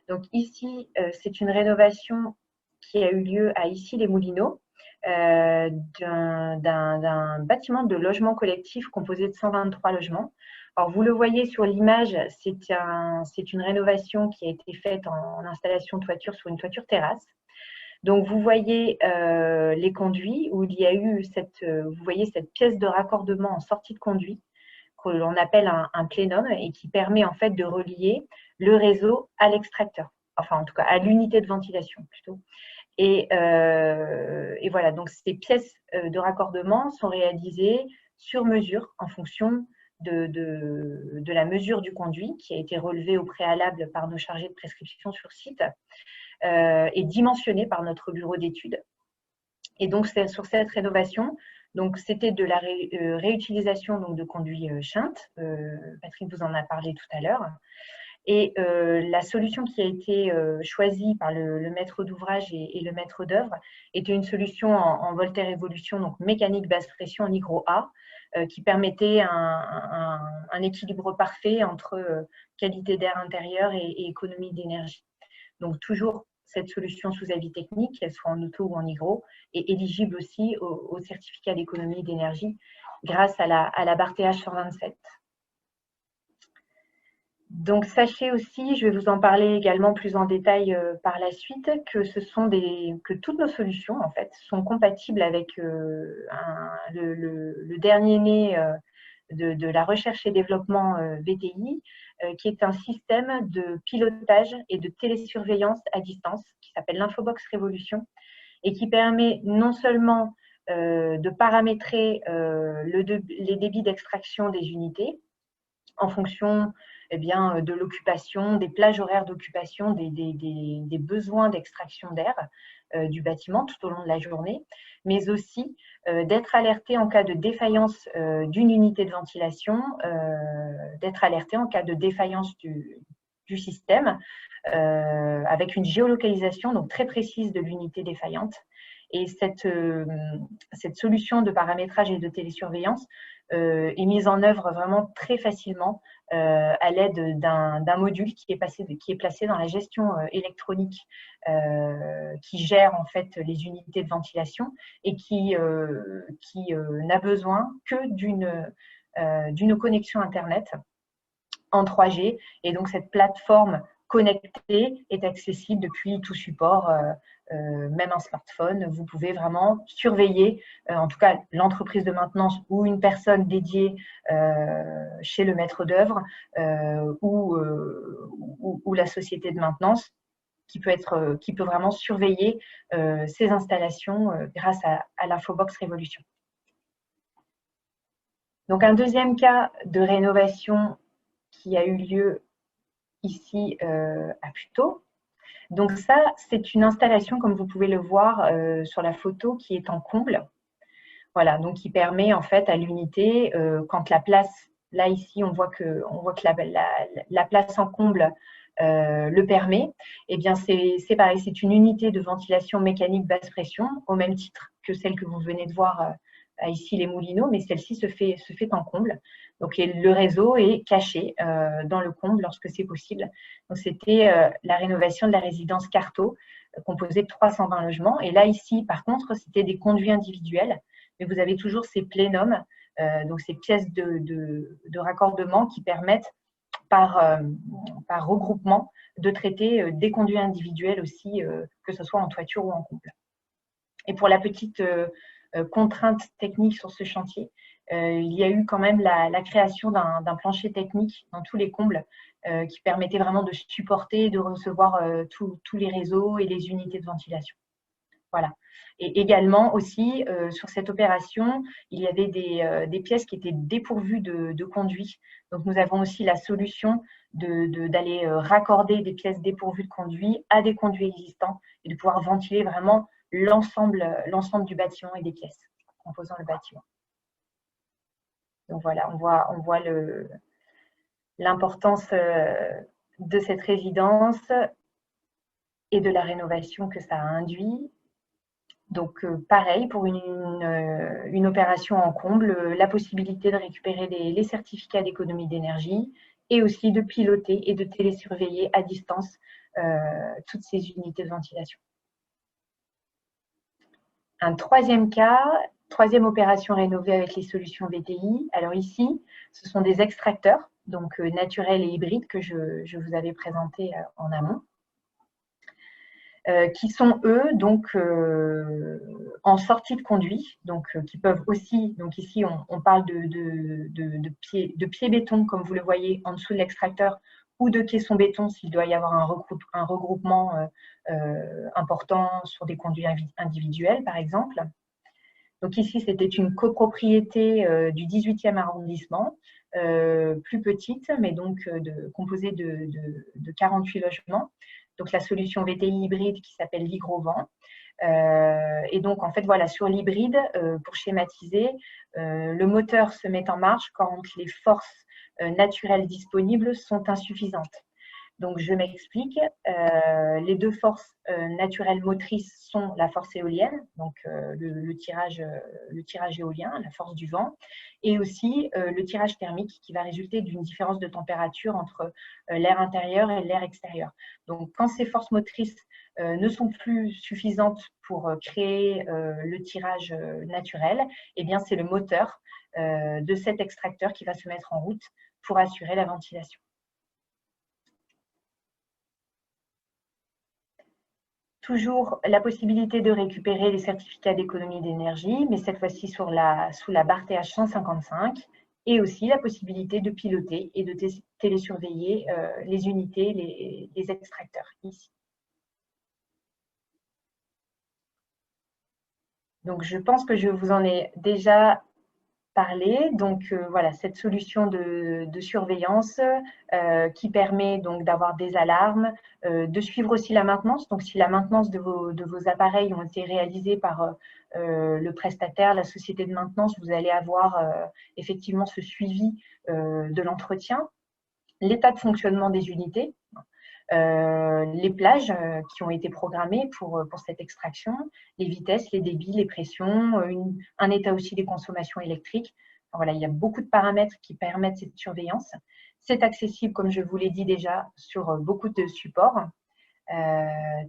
Donc ici, c'est une rénovation qui a eu lieu à Issy-les-Moulineaux, d'un bâtiment de logement collectif composé de 123 logements. Alors, vous le voyez sur l'image, c'est une rénovation qui a été faite en installation toiture sur une toiture terrasse. Donc, vous voyez les conduits où il y a eu vous voyez cette pièce de raccordement en sortie de conduit que l'on appelle un plénum et qui permet en fait de relier le réseau à l'extracteur, enfin en tout cas à l'unité de ventilation plutôt. Et voilà, donc ces pièces de raccordement sont réalisées sur mesure en fonction de la mesure du conduit qui a été relevée au préalable par nos chargés de prescription sur site et dimensionnée par notre bureau d'études. Et donc, c'est sur cette rénovation, donc c'était de la réutilisation donc, de conduits Schint. Patrick vous en a parlé tout à l'heure. Et la solution qui a été choisie par le maître d'ouvrage et le maître d'œuvre était une solution en Voltaire Évolution, donc mécanique basse pression en hygro A, qui permettait un équilibre parfait entre qualité d'air intérieur et économie d'énergie. Donc toujours cette solution sous avis technique, qu'elle soit en auto ou en hygro, est éligible aussi au certificat d'économie d'énergie grâce à la barre TH 127. Donc, sachez aussi, je vais vous en parler également plus en détail par la suite, que toutes nos solutions, en fait, sont compatibles avec le dernier né de la recherche et développement VTI, qui est un système de pilotage et de télésurveillance à distance qui s'appelle l'Infobox Révolution et qui permet non seulement de paramétrer les débits d'extraction des unités en fonction de l'occupation, des plages horaires d'occupation, des besoins d'extraction d'air du bâtiment tout au long de la journée, mais aussi d'être alerté en cas de défaillance d'une unité de ventilation, d'être alerté en cas de défaillance du système, avec une géolocalisation donc très précise de l'unité défaillante. Et cette solution de paramétrage et de télésurveillance est mise en œuvre vraiment très facilement à l'aide d'un module qui est placé dans la gestion électronique qui gère en fait les unités de ventilation et qui n'a besoin que d'une connexion Internet en 3G. Et donc, cette plateforme connectée est accessible depuis tout support, même un smartphone. Vous pouvez vraiment surveiller, en tout cas l'entreprise de maintenance ou une personne dédiée chez le maître d'œuvre ou la société de maintenance qui peut vraiment surveiller ces installations grâce à l'Infobox Révolution. Donc, un deuxième cas de rénovation qui a eu lieu ici à Puteaux. Donc ça, c'est une installation, comme vous pouvez le voir sur la photo, qui est en comble. Voilà, donc qui permet en fait à l'unité, quand la place, là ici, on voit que la place en comble le permet, eh bien c'est pareil, c'est une unité de ventilation mécanique basse pression, au même titre que celle que vous venez de voir ici les Moulineaux, mais celle-ci se fait en comble. Donc le réseau est caché dans le comble lorsque c'est possible. Donc c'était la rénovation de la résidence Carto, composée de 320 logements. Et là ici, par contre, c'était des conduits individuels, mais vous avez toujours ces plénums, donc ces pièces de raccordement qui permettent par regroupement de traiter des conduits individuels aussi, que ce soit en toiture ou en comble. Et pour la petite contrainte technique sur ce chantier, il y a eu quand même la création d'un plancher technique dans tous les combles qui permettait vraiment de supporter, de recevoir tous les réseaux et les unités de ventilation. Voilà. Et également aussi, sur cette opération, il y avait des pièces qui étaient dépourvues de conduits. Donc, nous avons aussi la solution d'aller raccorder des pièces dépourvues de conduits à des conduits existants et de pouvoir ventiler vraiment l'ensemble du bâtiment et des pièces composant le bâtiment. Donc voilà, on voit l'importance de cette résidence et de la rénovation que ça a induit. Donc pareil, pour une opération en comble, la possibilité de récupérer les certificats d'économie d'énergie et aussi de piloter et de télésurveiller à distance toutes ces unités de ventilation. Un troisième cas, troisième opération rénovée avec les solutions VTI. Alors ici, ce sont des extracteurs, donc naturels et hybrides que je vous avais présentés en amont, qui sont eux donc en sortie de conduit, donc qui peuvent aussi, donc ici on parle de pieds béton comme vous le voyez en dessous de l'extracteur, ou de caissons béton s'il doit y avoir un regroupement important sur des conduits individuels par exemple. Donc ici c'était une copropriété du 18e arrondissement, plus petite mais donc composée de 48 logements. Donc la solution VTI hybride qui s'appelle l'Hygrovent. Et donc en fait voilà, sur l'hybride, pour schématiser, le moteur se met en marche quand les forces naturelles disponibles sont insuffisantes. Donc je m'explique, les deux forces naturelles motrices sont la force éolienne, donc le tirage éolien, la force du vent, et aussi le tirage thermique qui va résulter d'une différence de température entre l'air intérieur et l'air extérieur. Donc quand ces forces motrices ne sont plus suffisantes pour créer le tirage naturel, eh bien c'est le moteur de cet extracteur qui va se mettre en route pour assurer la ventilation. Toujours la possibilité de récupérer les certificats d'économie d'énergie, mais cette fois-ci sous la barre TH 155, et aussi la possibilité de piloter et de télésurveiller les unités, les extracteurs ici. Donc, je pense que je vous en ai déjà parlé. Donc, voilà, cette solution de surveillance qui permet donc d'avoir des alarmes, de suivre aussi la maintenance. Donc, si la maintenance de vos appareils ont été réalisés par le prestataire, la société de maintenance, vous allez avoir effectivement ce suivi de l'entretien, l'état de fonctionnement des unités. les plages qui ont été programmées pour cette extraction, les vitesses, les débits, les pressions, un état aussi des consommations électriques. Voilà, il y a beaucoup de paramètres qui permettent cette surveillance. C'est accessible, comme je vous l'ai dit déjà, sur beaucoup de supports.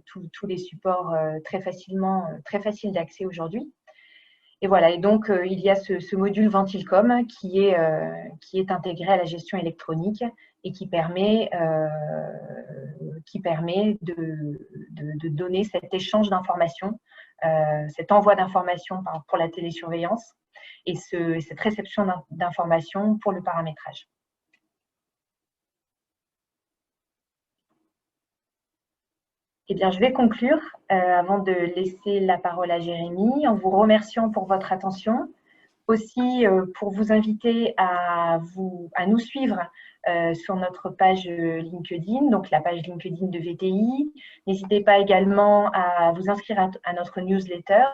Tous les supports très faciles d'accès aujourd'hui. Et voilà, et donc il y a ce module Ventilcom qui est intégré à la gestion électronique et qui permet de donner cet échange d'informations, cet envoi d'informations pour la télésurveillance et cette réception d'informations pour le paramétrage. Eh bien, je vais conclure avant de laisser la parole à Jérémy en vous remerciant pour votre attention, aussi pour vous inviter à nous suivre sur notre page LinkedIn, donc la page LinkedIn de VTI. N'hésitez pas également à vous inscrire à notre newsletter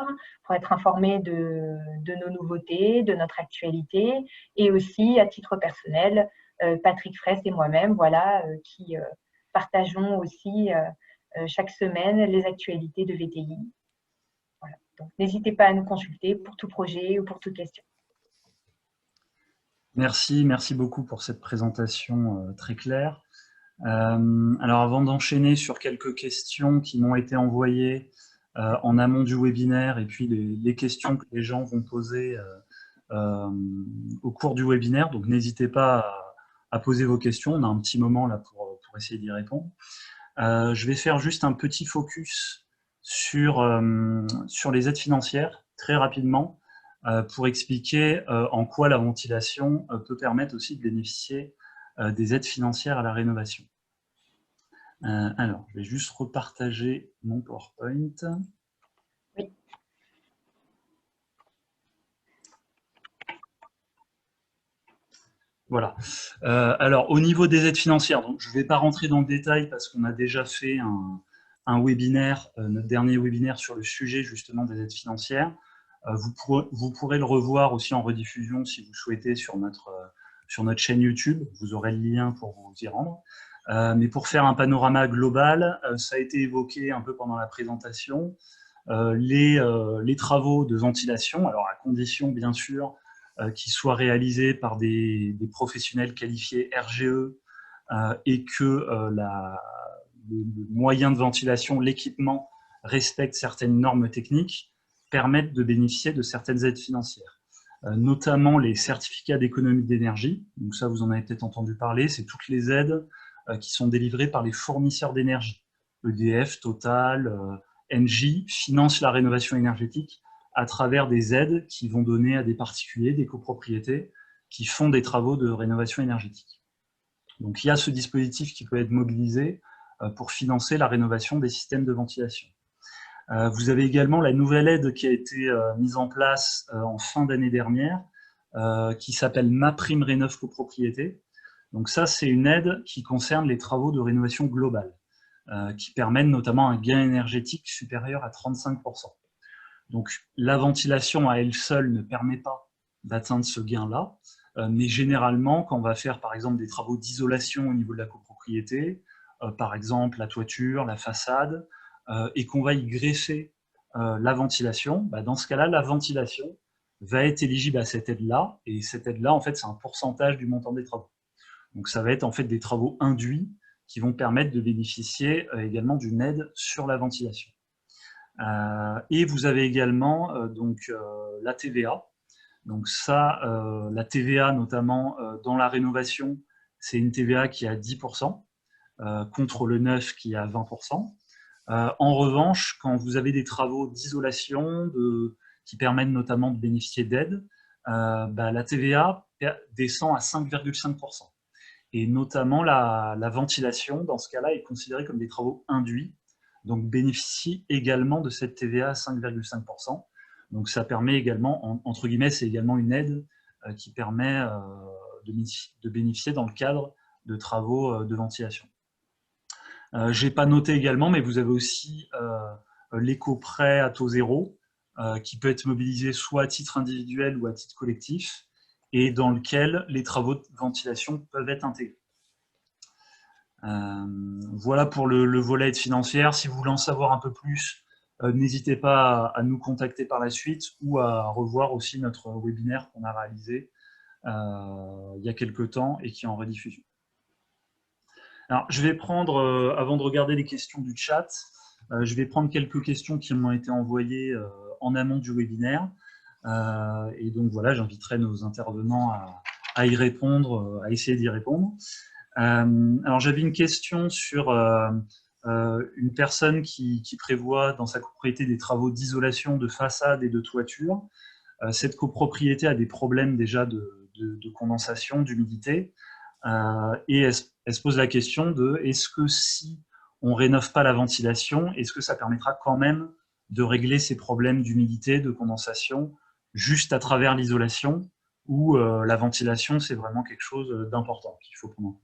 pour être informé de nos nouveautés, de notre actualité, et aussi à titre personnel, Patrick Fraisse et moi-même, voilà, qui partageons aussi chaque semaine les actualités de VTI. Voilà. Donc, n'hésitez pas à nous consulter pour tout projet ou pour toute question. Merci beaucoup pour cette présentation très claire. Alors, avant d'enchaîner sur quelques questions qui m'ont été envoyées en amont du webinaire et puis les questions que les gens vont poser au cours du webinaire, donc n'hésitez pas à poser vos questions. On a un petit moment là pour essayer d'y répondre. Je vais faire juste un petit focus sur les aides financières, très rapidement, pour expliquer en quoi la ventilation peut permettre aussi de bénéficier des aides financières à la rénovation. Alors, je vais juste repartager mon PowerPoint. Oui. Voilà. Alors, au niveau des aides financières, donc, je ne vais pas rentrer dans le détail parce qu'on a déjà fait un webinaire, notre dernier webinaire sur le sujet justement des aides financières. Vous pourrez le revoir aussi en rediffusion si vous souhaitez sur notre chaîne YouTube. Vous aurez le lien pour vous y rendre. Mais pour faire un panorama global, ça a été évoqué un peu pendant la présentation, les travaux de ventilation, alors à condition bien sûr qui soient réalisés par des professionnels qualifiés RGE et que le moyen de ventilation, l'équipement, respecte certaines normes techniques, permettent de bénéficier de certaines aides financières, notamment les certificats d'économie d'énergie. Donc ça, vous en avez peut-être entendu parler, c'est toutes les aides qui sont délivrées par les fournisseurs d'énergie. EDF, Total, Engie financent la rénovation énergétique à travers des aides qui vont donner à des particuliers, des copropriétés, qui font des travaux de rénovation énergétique. Donc il y a ce dispositif qui peut être mobilisé pour financer la rénovation des systèmes de ventilation. Vous avez également la nouvelle aide qui a été mise en place en fin d'année dernière, qui s'appelle MaPrimeRénov' Copropriété. Donc ça, c'est une aide qui concerne les travaux de rénovation globale, qui permettent notamment un gain énergétique supérieur à 35%. Donc, la ventilation à elle seule ne permet pas d'atteindre ce gain-là, mais généralement, quand on va faire par exemple des travaux d'isolation au niveau de la copropriété, par exemple la toiture, la façade, et qu'on va y greffer la ventilation, dans ce cas-là, la ventilation va être éligible à cette aide-là, et cette aide-là, en fait, c'est un pourcentage du montant des travaux. Donc, ça va être en fait des travaux induits qui vont permettre de bénéficier également d'une aide sur la ventilation. Et vous avez également la TVA. Donc ça, la TVA notamment dans la rénovation, c'est une TVA qui est à 10%, contre le neuf qui est à 20%. En revanche, quand vous avez des travaux d'isolation qui permettent notamment de bénéficier d'aides, la TVA descend à 5,5%. Et notamment la ventilation, dans ce cas-là, est considérée comme des travaux induits, donc bénéficie également de cette TVA à 5,5%. Donc ça permet également, entre guillemets, c'est également une aide qui permet de bénéficier dans le cadre de travaux de ventilation. Je n'ai pas noté également, mais vous avez aussi l'éco-prêt à taux zéro, qui peut être mobilisé soit à titre individuel ou à titre collectif, et dans lequel les travaux de ventilation peuvent être intégrés. Voilà pour le volet aide financière. Si vous voulez en savoir un peu plus, n'hésitez pas à nous contacter par la suite ou à revoir aussi notre webinaire qu'on a réalisé il y a quelques temps et qui est en rediffusion. Alors, je vais prendre, avant de regarder les questions du chat, je vais prendre quelques questions qui m'ont été envoyées en amont du webinaire. Et donc voilà, j'inviterai nos intervenants à y répondre, à essayer d'y répondre. Alors j'avais une question sur une personne qui prévoit dans sa copropriété des travaux d'isolation de façade et de toiture. Cette copropriété a des problèmes déjà de condensation, d'humidité, et elle se pose la question de est-ce que si on rénove pas la ventilation, est-ce que ça permettra quand même de régler ces problèmes d'humidité, de condensation, juste à travers l'isolation, ou la ventilation c'est vraiment quelque chose d'important qu'il faut prendre en compte.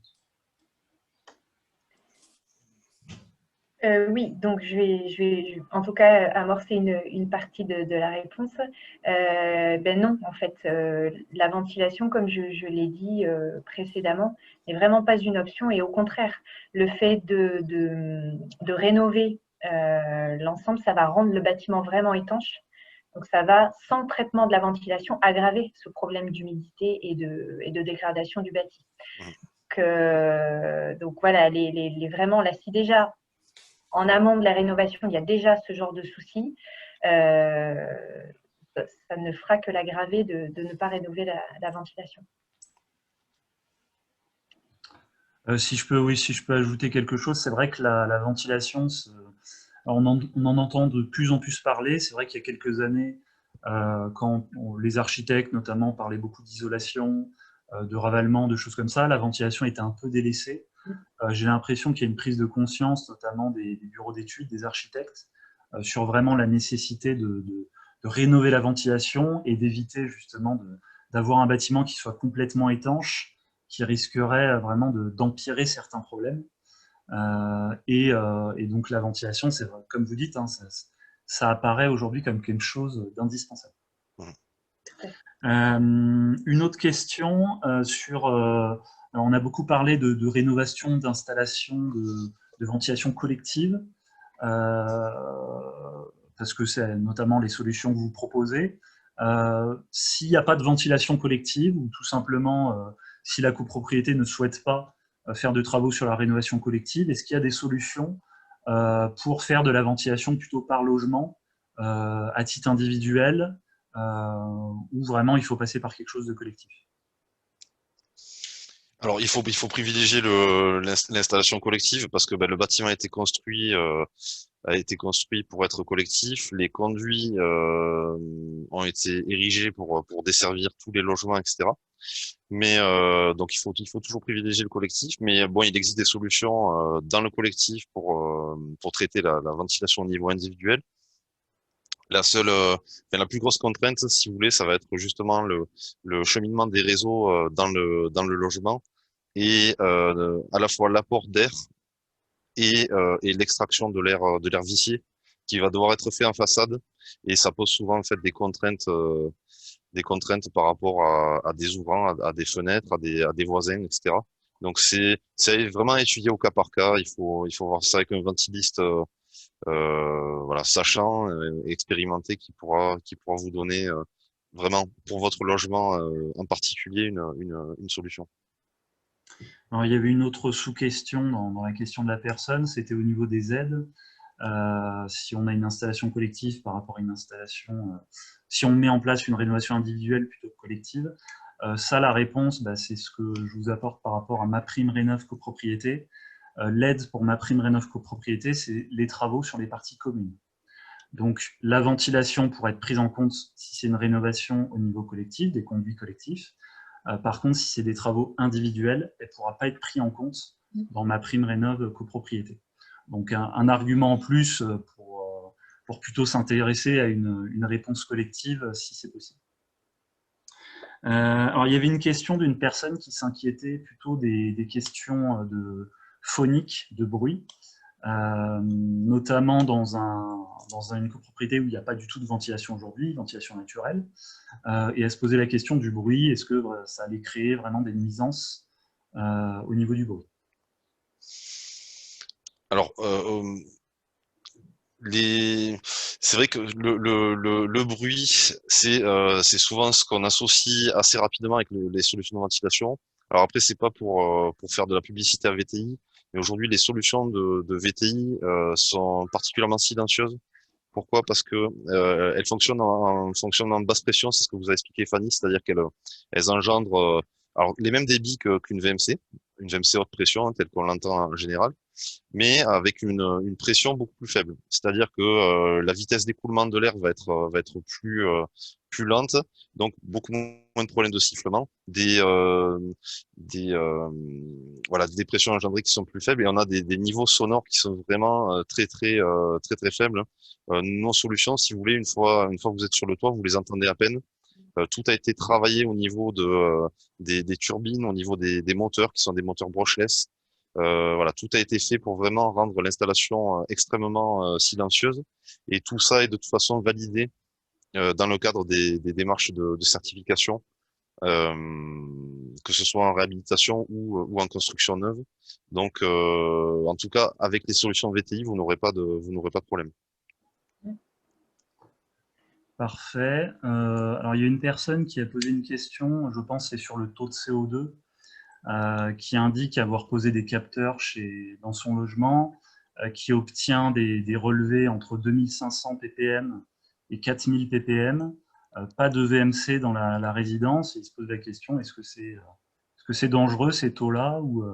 Oui, donc je vais en tout cas amorcer une partie de la réponse. Ben non, en fait, la ventilation, comme je l'ai dit précédemment, n'est vraiment pas une option et au contraire, le fait de rénover l'ensemble, ça va rendre le bâtiment vraiment étanche. Donc ça va, sans le traitement de la ventilation, aggraver ce problème d'humidité et de dégradation du bâti. Donc voilà, vraiment là, si déjà en amont de la rénovation, il y a déjà ce genre de soucis, ça ne fera que l'aggraver de ne pas rénover la ventilation. Si je peux ajouter quelque chose, c'est vrai que la ventilation, on en entend de plus en plus parler. C'est vrai qu'il y a quelques années, quand les architectes notamment parlaient beaucoup d'isolation, de ravalement, de choses comme ça, la ventilation était un peu délaissée. J'ai l'impression qu'il y a une prise de conscience, notamment des bureaux d'études, des architectes, sur vraiment la nécessité de rénover la ventilation et d'éviter justement d'avoir un bâtiment qui soit complètement étanche, qui risquerait vraiment d'empirer certains problèmes. Et donc la ventilation, c'est comme vous dites, hein, ça apparaît aujourd'hui comme quelque chose d'indispensable. Une autre question sur... alors on a beaucoup parlé de rénovation, d'installation, de ventilation collective, parce que c'est notamment les solutions que vous proposez. S'il n'y a pas de ventilation collective, ou tout simplement si la copropriété ne souhaite pas faire de travaux sur la rénovation collective, est-ce qu'il y a des solutions pour faire de la ventilation plutôt par logement, à titre individuel, ou vraiment il faut passer par quelque chose de collectif? Alors, il faut privilégier l'installation collective parce que le bâtiment a été construit pour être collectif. Les conduits ont été érigés pour desservir tous les logements, etc. Mais donc il faut toujours privilégier le collectif. Mais bon, il existe des solutions dans le collectif pour traiter la ventilation au niveau individuel. La plus grosse contrainte, si vous voulez, ça va être justement le cheminement des réseaux dans le logement et à la fois l'apport d'air et l'extraction de l'air vicié qui va devoir être fait en façade, et ça pose souvent en fait des contraintes par rapport à des ouvrants, à des fenêtres, à des voisins, etc. Donc c'est vraiment étudié au cas par cas. Il faut voir ça avec un ventiliste voilà, sachant, expérimenté, qui pourra vous donner vraiment pour votre logement en particulier une solution. Alors, il y avait une autre sous-question dans la question de la personne, c'était au niveau des aides. Si on a une installation collective par rapport à une installation, si on met en place une rénovation individuelle plutôt que collective, ça, la réponse, c'est ce que je vous apporte par rapport à MaPrimeRénov' copropriété. L'aide pour MaPrimeRénov' copropriété, c'est les travaux sur les parties communes. Donc, la ventilation pourrait être prise en compte si c'est une rénovation au niveau collectif, des conduits collectifs. Par contre, si c'est des travaux individuels, elle ne pourra pas être prise en compte dans MaPrimeRénov' copropriété. Donc, un argument en plus pour plutôt s'intéresser à une réponse collective si c'est possible. Alors, il y avait une question d'une personne qui s'inquiétait plutôt des questions phoniques, de bruit, notamment dans une copropriété où il n'y a pas du tout de ventilation aujourd'hui, ventilation naturelle, et elle se posait la question du bruit, est-ce que ça allait créer vraiment des nuisances au niveau du bruit? Alors, c'est vrai que le bruit, c'est souvent ce qu'on associe assez rapidement avec les solutions de ventilation. Alors après, c'est pas pour faire de la publicité à VTI, mais aujourd'hui, les solutions de VTI sont particulièrement silencieuses. Pourquoi? Parce que elles fonctionnent en basse pression, c'est ce que vous a expliqué Fanny, c'est-à-dire qu'elles engendrent alors les mêmes débits qu'une VMC, une VMC haute pression, telle qu'on l'entend en général, mais avec une pression beaucoup plus faible. C'est-à-dire que la vitesse d'écoulement de l'air va être plus lente, donc beaucoup moins de problèmes de sifflement, des voilà, des pressions engendrées qui sont plus faibles, et on a des niveaux sonores qui sont vraiment très faibles. Nos solutions, si vous voulez, une fois que vous êtes sur le toit, vous les entendez à peine. Tout a été travaillé au niveau des turbines, au niveau des moteurs qui sont des moteurs brushless. Voilà, tout a été fait pour vraiment rendre l'installation extrêmement silencieuse, et tout ça est de toute façon validé dans le cadre des démarches de certification, euh, que ce soit en réhabilitation ou en construction neuve. Donc, en tout cas, avec les solutions VTI, vous n'aurez pas de problème. Parfait. Alors, il y a une personne qui a posé une question, je pense que c'est sur le taux de CO2, qui indique avoir posé des capteurs dans son logement, qui obtient des relevés entre 2500 ppm et 4000 ppm, pas de VMC dans la résidence, et il se pose la question, est-ce que c'est dangereux ces taux-là, ou on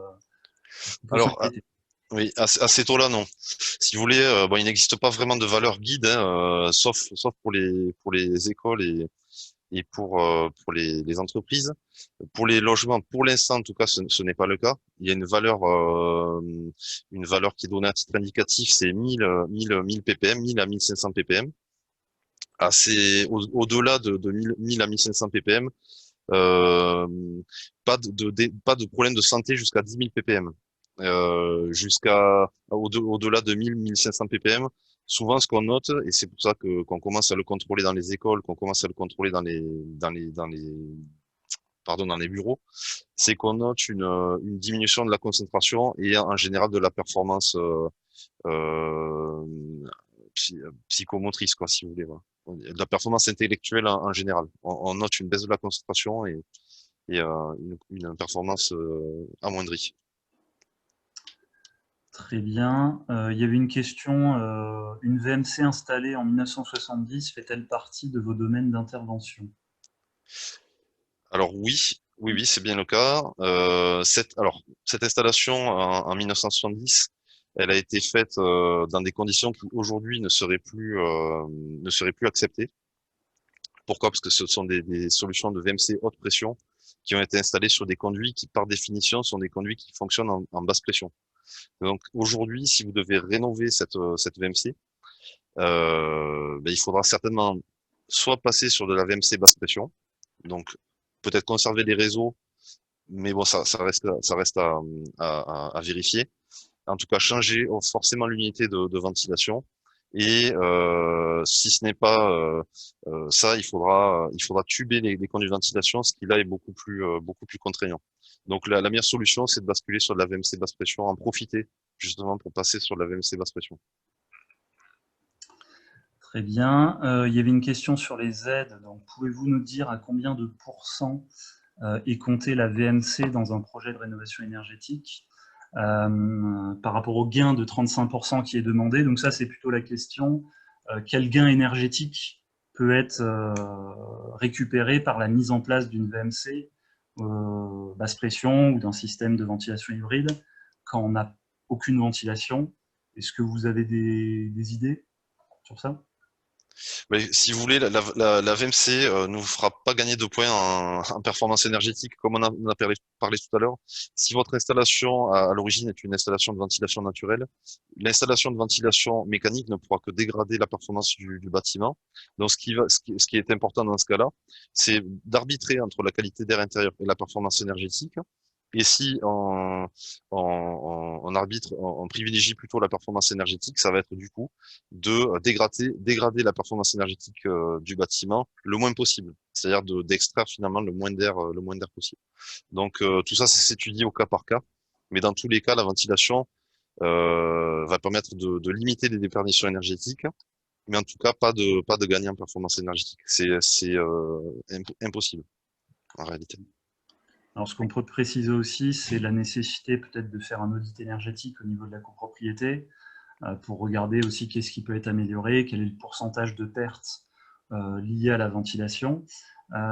peut Alors, s'inquiéter? oui, à ces taux-là, non. Si vous voulez, bon, il n'existe pas vraiment de valeur guide, hein, sauf pour les écoles et pour les entreprises. Pour les logements, pour l'instant, en tout cas, ce n'est pas le cas. Il y a une valeur qui est donnée à titre indicatif, c'est 1000 ppm, 1000 à 1500 ppm. Au-delà de 1000 à 1500 ppm, euh, pas de problème de santé jusqu'à 10 000 ppm. Au-delà de 1000, 1500 ppm, souvent ce qu'on note, et c'est pour ça qu'on commence à le contrôler dans les écoles, qu'on commence à le contrôler dans les bureaux, c'est qu'on note une diminution de la concentration et en général de la performance euh, psychomotrice, quoi, si vous voulez. Voilà. De la performance intellectuelle en général. On note une baisse de la concentration et une performance amoindrie. Très bien. Il y avait une question, une VMC installée en 1970 fait-elle partie de vos domaines d'intervention? Alors oui, c'est bien le cas. Cette installation en 1970, elle a été faite dans des conditions qui aujourd'hui ne seraient plus acceptées. Pourquoi? Parce que ce sont des solutions de VMC haute pression qui ont été installées sur des conduits qui, par définition, sont des conduits qui fonctionnent en basse pression. Donc aujourd'hui, si vous devez rénover cette VMC, il faudra certainement soit passer sur de la VMC basse pression, donc peut-être conserver les réseaux, mais bon, ça reste à vérifier. En tout cas, changer forcément l'unité de ventilation. Et si ce n'est pas ça, il faudra tuber les conduits de ventilation, ce qui là est beaucoup plus contraignant. Donc la meilleure solution, c'est de basculer sur de la VMC basse pression, en profiter justement pour passer sur de la VMC basse pression. Très bien. Il y avait une question sur les aides. Donc, pouvez-vous nous dire à combien de pourcents est comptée la VMC dans un projet de rénovation énergétique par rapport au gain de 35% qui est demandé? Donc ça, c'est plutôt la question. Quel gain énergétique peut être récupéré par la mise en place d'une VMC basse pression ou d'un système de ventilation hybride quand on n'a aucune ventilation? Est-ce que vous avez des idées sur ça? Mais si vous voulez, la VMC ne vous fera pas gagner de points en performance énergétique, comme on a parlé tout à l'heure. Si votre installation à l'origine est une installation de ventilation naturelle, l'installation de ventilation mécanique ne pourra que dégrader la performance du bâtiment. Donc, ce qui est important dans ce cas-là, c'est d'arbitrer entre la qualité d'air intérieur et la performance énergétique. Et si on arbitre, on privilégie plutôt la performance énergétique, ça va être du coup de dégrader la performance énergétique du bâtiment le moins possible. C'est-à-dire d'extraire finalement le moins d'air possible. Donc tout ça, ça s'étudie au cas par cas. mais dans tous les cas, la ventilation va permettre de limiter les déperditions énergétiques, mais en tout cas pas de gagner en performance énergétique. C'est impossible en réalité. Alors, ce qu'on peut préciser aussi, c'est la nécessité peut-être de faire un audit énergétique au niveau de la copropriété pour regarder aussi qu'est-ce qui peut être amélioré, quel est le pourcentage de pertes liées à la ventilation.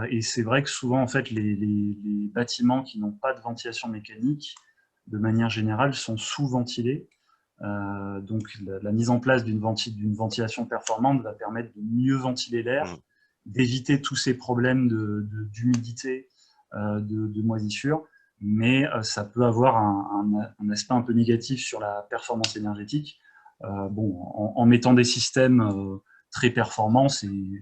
Et c'est vrai que souvent, en fait, les bâtiments qui n'ont pas de ventilation mécanique, de manière générale, sont sous-ventilés. Donc, la mise en place d'une ventilation performante va permettre de mieux ventiler l'air, d'éviter tous ces problèmes d'humidité, de moisissure, mais ça peut avoir un aspect un peu négatif sur la performance énergétique. Bon, en mettant des systèmes très performants,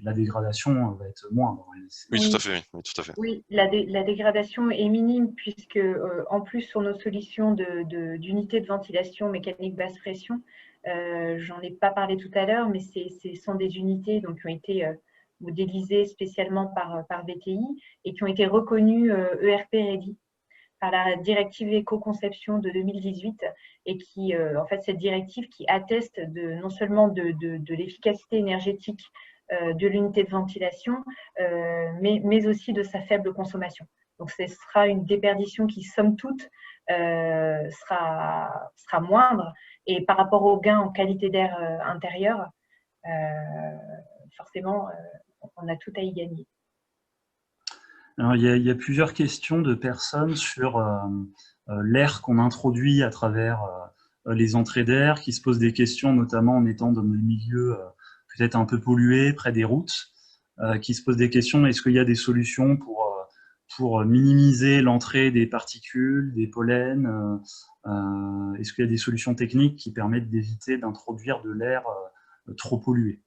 la dégradation va être moindre. Oui, tout à fait. Oui, tout à fait. Oui, la dégradation est minime puisque, en plus, sur nos solutions d'unités de ventilation mécanique basse pression, j'en ai pas parlé tout à l'heure, mais ce sont des unités donc, qui ont été modélisées spécialement par VTI et qui ont été reconnues ERP Ready par la directive éco-conception de 2018 et qui, en fait, cette directive qui atteste non seulement de l'efficacité énergétique de l'unité de ventilation, mais aussi de sa faible consommation. Donc, ce sera une déperdition qui, somme toute, sera moindre. Et par rapport au gain en qualité d'air intérieur, forcément, on a tout à y gagner. Alors, il y a plusieurs questions de personnes sur l'air qu'on introduit à travers les entrées d'air, qui se posent des questions, notamment en étant dans des milieux peut-être un peu pollués, près des routes, qui se posent des questions, est-ce qu'il y a des solutions pour minimiser l'entrée des particules, des pollens est-ce qu'il y a des solutions techniques qui permettent d'éviter d'introduire de l'air trop pollué?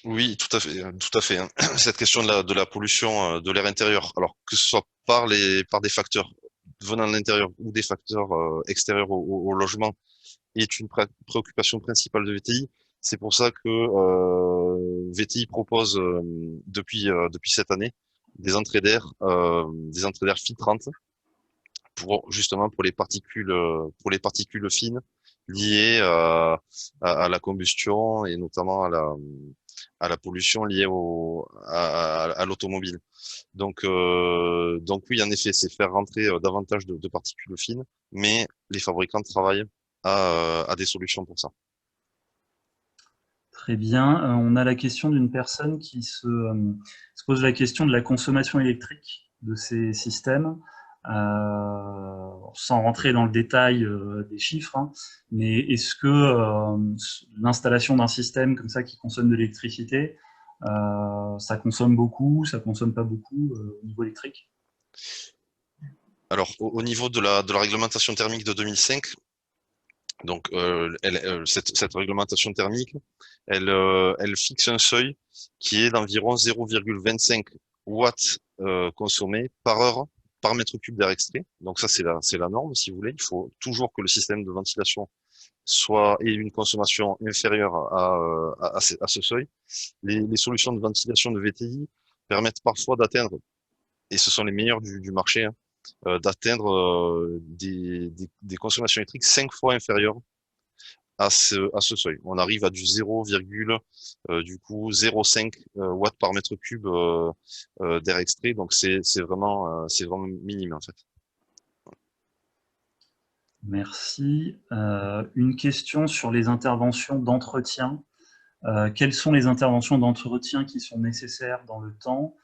Oui, tout à fait, tout à fait. Hein. Cette question de la pollution de l'air intérieur, alors que ce soit par des facteurs venant de l'intérieur ou des facteurs extérieurs au logement, est une préoccupation principale de VTI. C'est pour ça que VTI propose depuis cette année des entrées d'air filtrantes justement pour les particules fines liées à la combustion et notamment à la pollution liée à l'automobile. Donc oui, en effet, c'est faire rentrer davantage de particules fines, mais les fabricants travaillent à des solutions pour ça. Très bien. On a la question d'une personne qui se pose la question de la consommation électrique de ces systèmes. Sans rentrer dans le détail des chiffres, hein, mais est-ce que l'installation d'un système comme ça qui consomme de l'électricité, ça consomme beaucoup, ça consomme pas beaucoup au niveau électrique? Alors, au niveau de la réglementation thermique de 2005, donc cette réglementation thermique, elle fixe un seuil qui est d'environ 0,25 watts consommés par heure par mètre cube d'air extrait. Donc ça, c'est la norme, si vous voulez. Il faut toujours que le système de ventilation ait une consommation inférieure à ce seuil. Les solutions de ventilation de VTI permettent parfois d'atteindre, et ce sont les meilleures du marché, hein, d'atteindre des consommations électriques 5 fois inférieures à ce seuil. On arrive à du 0,05 watts par mètre cube d'air extrait, donc c'est vraiment minime en fait. Merci. Une question sur les interventions d'entretien. Quelles sont les interventions d'entretien qui sont nécessaires dans le temps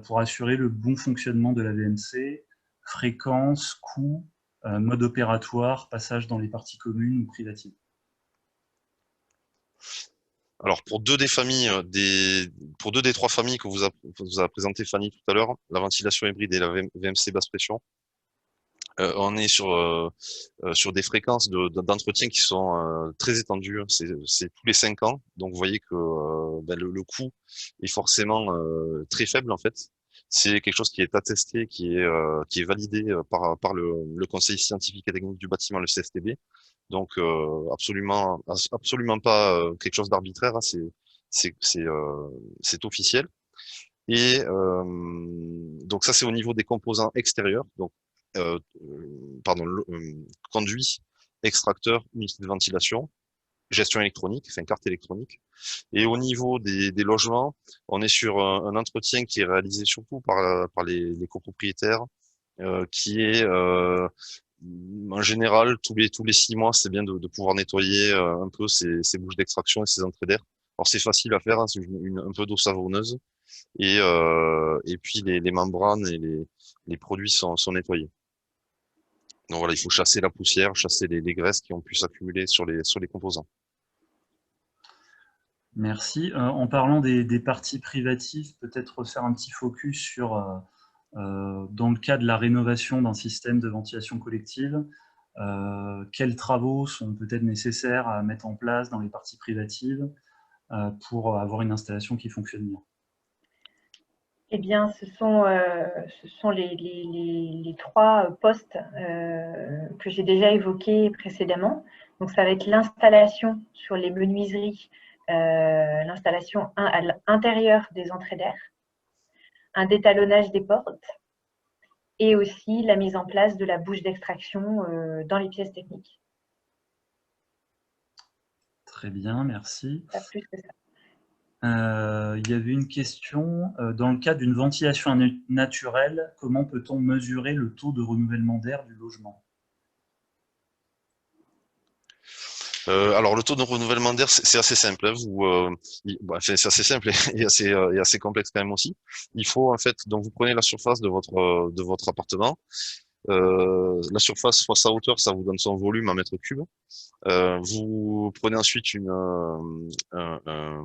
pour assurer le bon fonctionnement de la VMC, fréquence, coût, mode opératoire, passage dans les parties communes ou privatives? Alors pour deux des trois familles que vous a présenté Fanny tout à l'heure, la ventilation hybride et la VMC basse pression, on est sur des fréquences d'entretien qui sont très étendues. C'est tous les 5 ans. Donc vous voyez que le coût est forcément très faible en fait. C'est quelque chose qui est attesté, qui est validé par le Conseil scientifique et technique du bâtiment, le CSTB. Donc absolument pas quelque chose d'arbitraire. Hein. C'est officiel. Et donc ça c'est au niveau des composants extérieurs. Donc conduit, extracteur, unité de ventilation, gestion électronique, enfin carte électronique. Et au niveau des logements, on est sur un entretien qui est réalisé surtout par les copropriétaires, qui est en général tous les 6 mois, c'est bien de pouvoir nettoyer un peu ces bouches d'extraction et ces entrées d'air. Alors c'est facile à faire, hein, c'est un peu d'eau savonneuse et puis les membranes et les produits sont nettoyés. Donc voilà, il faut chasser la poussière, chasser les graisses qui ont pu s'accumuler sur les composants. Merci. En parlant des parties privatives, peut-être refaire un petit focus sur, dans le cas de la rénovation d'un système de ventilation collective, quels travaux sont peut-être nécessaires à mettre en place dans les parties privatives pour avoir une installation qui fonctionne bien? Eh bien, ce sont les 3 postes que j'ai déjà évoqués précédemment. Donc, ça va être l'installation sur les menuiseries, l'installation à l'intérieur des entrées d'air, un détalonnage des portes et aussi la mise en place de la bouche d'extraction dans les pièces techniques. Très bien, merci. Pas plus que ça. Il y avait une question. Dans le cas d'une ventilation naturelle, comment peut-on mesurer le taux de renouvellement d'air du logement? Alors le taux de renouvellement d'air, c'est assez simple. Hein, c'est assez simple et assez complexe quand même aussi. Il faut en fait, donc vous prenez la surface de votre appartement. La surface fois sa hauteur, ça vous donne son volume en mètres cubes. Vous prenez ensuite un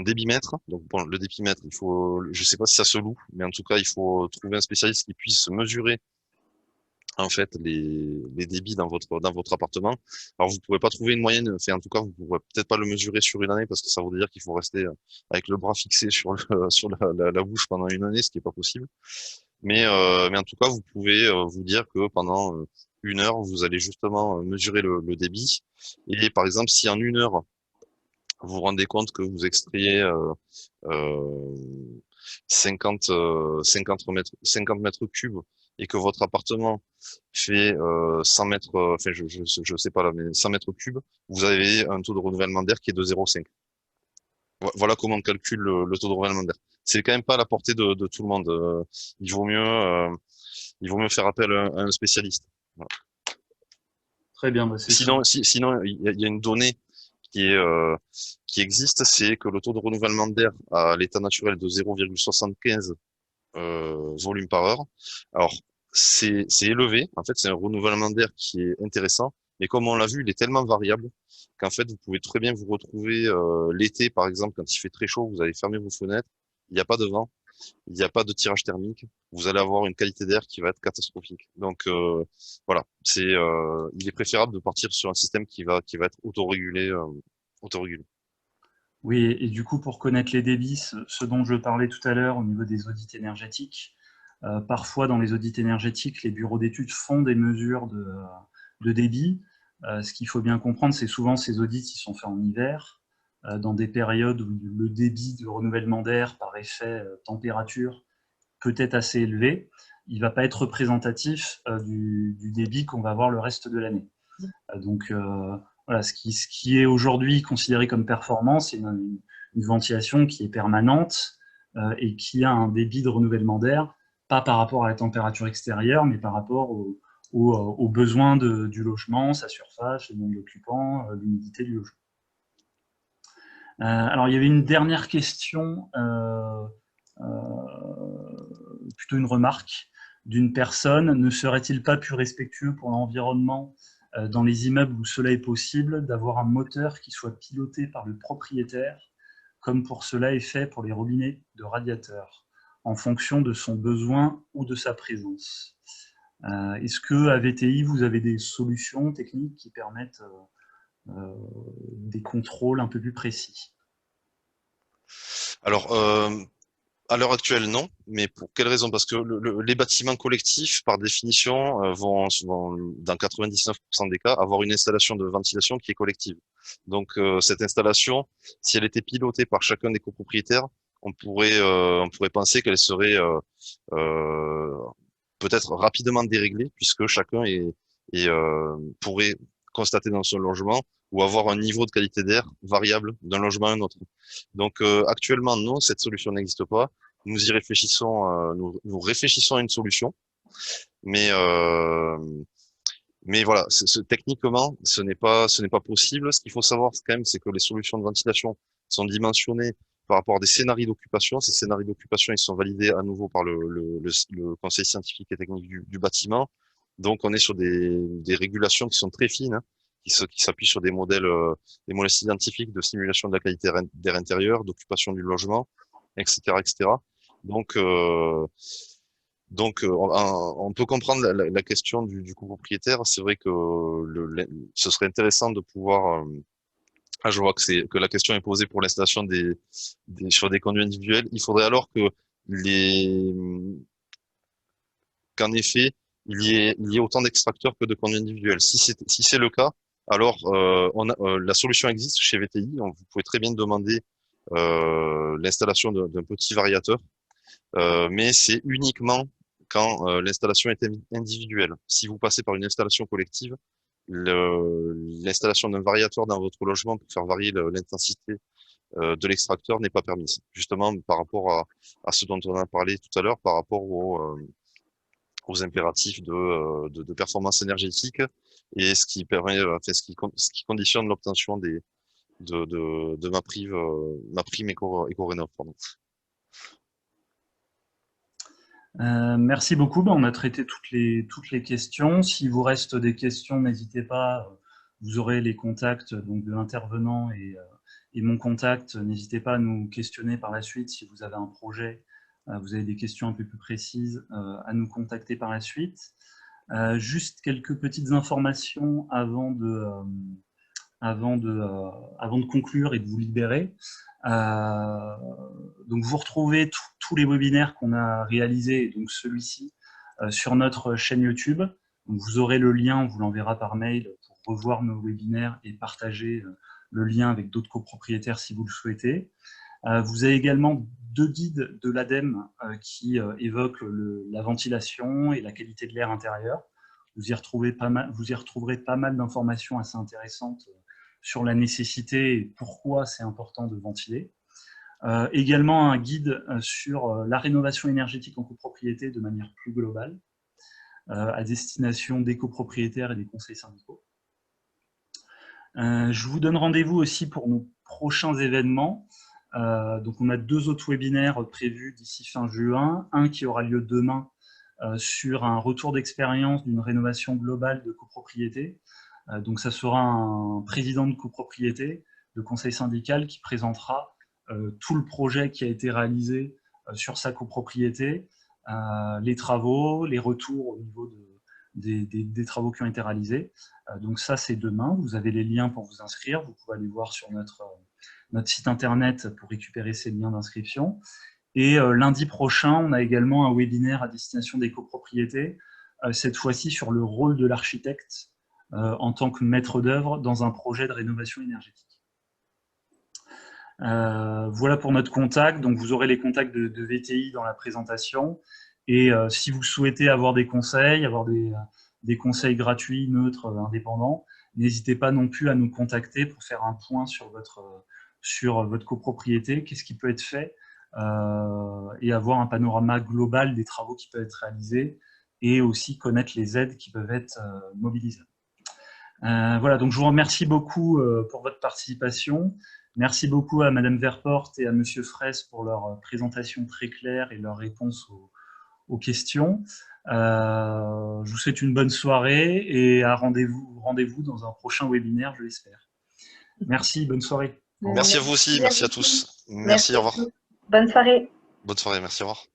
débitmètre. Donc bon, le débitmètre, il faut, je sais pas si ça se loue, mais en tout cas, il faut trouver un spécialiste qui puisse mesurer en fait les débits dans votre appartement. Alors vous pouvez pas trouver une moyenne, enfin en tout cas vous pourrez peut-être pas le mesurer sur une année parce que ça voudrait dire qu'il faut rester avec le bras fixé sur sur la bouche pendant une année, ce qui est pas possible. Mais en tout cas vous pouvez vous dire que pendant 1 heure vous allez justement mesurer le débit et par exemple si en 1 heure vous vous rendez compte que vous extrayez euh, 50 mètres cubes et que votre appartement fait 100 mètres, enfin je sais pas là, mais 100 mètres cubes, vous avez un taux de renouvellement d'air qui est de 0,5. Voilà comment on calcule le taux de renouvellement d'air. C'est quand même pas à la portée de tout le monde. Il vaut mieux faire appel à un spécialiste. Voilà. Très bien, bah Sinon, il y a une donnée qui existe, c'est que le taux de renouvellement d'air à l'état naturel de 0,75 volume par heure. Alors, c'est élevé. En fait, c'est un renouvellement d'air qui est intéressant. Mais comme on l'a vu, il est tellement variable qu'en fait, vous pouvez très bien vous retrouver l'été, par exemple, quand il fait très chaud, vous allez fermer vos fenêtres, il n'y a pas de vent, il n'y a pas de tirage thermique, vous allez avoir une qualité d'air qui va être catastrophique. Donc voilà, il est préférable de partir sur un système qui va être autorégulé, autorégulé. Oui, et du coup, pour connaître les débits, ce dont je parlais tout à l'heure au niveau des audits énergétiques, parfois dans les audits énergétiques, les bureaux d'études font des mesures de débit. Ce qu'il faut bien comprendre, c'est souvent ces audits ils sont faits en hiver, dans des périodes où le débit de renouvellement d'air par effet température peut être assez élevé. Il ne va pas être représentatif du débit qu'on va avoir le reste de l'année. Donc voilà, ce qui est aujourd'hui considéré comme performance, c'est une ventilation qui est permanente et qui a un débit de renouvellement d'air, pas par rapport à la température extérieure, mais par rapport aux besoins du logement, sa surface, le nombre d'occupants, l'humidité du logement. Alors, il y avait une dernière question, plutôt une remarque d'une personne. Ne serait-il pas plus respectueux pour l'environnement dans les immeubles où cela est possible, d'avoir un moteur qui soit piloté par le propriétaire, comme pour cela est fait pour les robinets de radiateurs, en fonction de son besoin ou de sa présence? Est-ce qu'à VTI, vous avez des solutions techniques qui permettent des contrôles un peu plus précis? Alors, à l'heure actuelle, non. Mais pour quelle raison? Parce que les bâtiments collectifs, par définition, vont, dans 99% des cas, avoir une installation de ventilation qui est collective. Donc, cette installation, si elle était pilotée par chacun des copropriétaires, on pourrait penser qu'elle serait peut-être rapidement déréglé, puisque chacun pourrait constater dans son logement ou avoir un niveau de qualité d'air variable d'un logement à un autre. Donc actuellement, non, cette solution n'existe pas. Nous y réfléchissons, nous réfléchissons à une solution, mais voilà, techniquement, ce n'est pas possible. Ce qu'il faut savoir quand même, c'est que les solutions de ventilation sont dimensionnées par rapport à des scénarios d'occupation. Ces scénarios d'occupation, ils sont validés à nouveau par le conseil scientifique et technique du bâtiment. Donc, on est sur des régulations qui sont très fines, hein, qui s'appuient sur des modèles scientifiques de simulation de la qualité d'air intérieur, d'occupation du logement, etc., etc. Donc, on peut comprendre la question du copropriétaire. C'est vrai que ce serait intéressant de pouvoir. Je vois que la question est posée pour l'installation sur des conduits individuels. Il faudrait alors qu'en effet, il y ait autant d'extracteurs que de conduits individuels. Si c'est le cas, alors la solution existe chez VTI. Vous pouvez très bien demander l'installation d'un petit variateur, mais c'est uniquement quand l'installation est individuelle. Si vous passez par une installation collective, l'installation d'un variateur dans votre logement pour faire varier l'intensité de l'extracteur n'est pas permise. Justement, par rapport à ce dont on a parlé tout à l'heure, par rapport aux impératifs de performance énergétique et ce qui permet, ce qui conditionne l'obtention de ma prime éco-rénov. Merci beaucoup. On a traité toutes les questions. S'il vous reste des questions, n'hésitez pas. Vous aurez les contacts donc, de l'intervenant et mon contact. N'hésitez pas à nous questionner par la suite si vous avez un projet, vous avez des questions un peu plus précises, à nous contacter par la suite. Juste quelques petites informations avant de conclure et de vous libérer. Donc vous retrouvez tous les webinaires qu'on a réalisés, donc celui-ci, sur notre chaîne YouTube. Donc vous aurez le lien, on vous l'enverra par mail pour revoir nos webinaires et partager le lien avec d'autres copropriétaires si vous le souhaitez. Vous avez également 2 guides de l'ADEME qui évoquent la ventilation et la qualité de l'air intérieur. Vous y retrouverez pas mal d'informations assez intéressantes sur la nécessité et pourquoi c'est important de ventiler. Également un guide sur la rénovation énergétique en copropriété de manière plus globale, à destination des copropriétaires et des conseils syndicaux. Je vous donne rendez-vous aussi pour nos prochains événements. Donc on a 2 autres webinaires prévus d'ici fin juin, un qui aura lieu demain sur un retour d'expérience d'une rénovation globale de copropriété. Donc ça sera un président de copropriété, de conseil syndical qui présentera tout le projet qui a été réalisé sur sa copropriété, les travaux, les retours au niveau des travaux qui ont été réalisés. Donc ça c'est demain, vous avez les liens pour vous inscrire, vous pouvez aller voir sur notre site internet pour récupérer ces liens d'inscription. Et lundi prochain, on a également un webinaire à destination des copropriétés, cette fois-ci sur le rôle de l'architecte en tant que maître d'œuvre dans un projet de rénovation énergétique. Voilà pour notre contact. Donc vous aurez les contacts de VTI dans la présentation. Et si vous souhaitez avoir des conseils, avoir des conseils gratuits, neutres, indépendants, n'hésitez pas non plus à nous contacter pour faire un point sur votre copropriété, qu'est-ce qui peut être fait, et avoir un panorama global des travaux qui peuvent être réalisés et aussi connaître les aides qui peuvent être mobilisées. Voilà, donc je vous remercie beaucoup pour votre participation. Merci beaucoup à Madame Verporte et à Monsieur Fraisse pour leur présentation très claire et leurs réponses aux questions. Je vous souhaite une bonne soirée et à rendez-vous dans un prochain webinaire, je l'espère. Merci, bonne soirée. Merci à vous aussi, merci à tous. Merci, au revoir. Bonne soirée. Bonne soirée, merci, au revoir.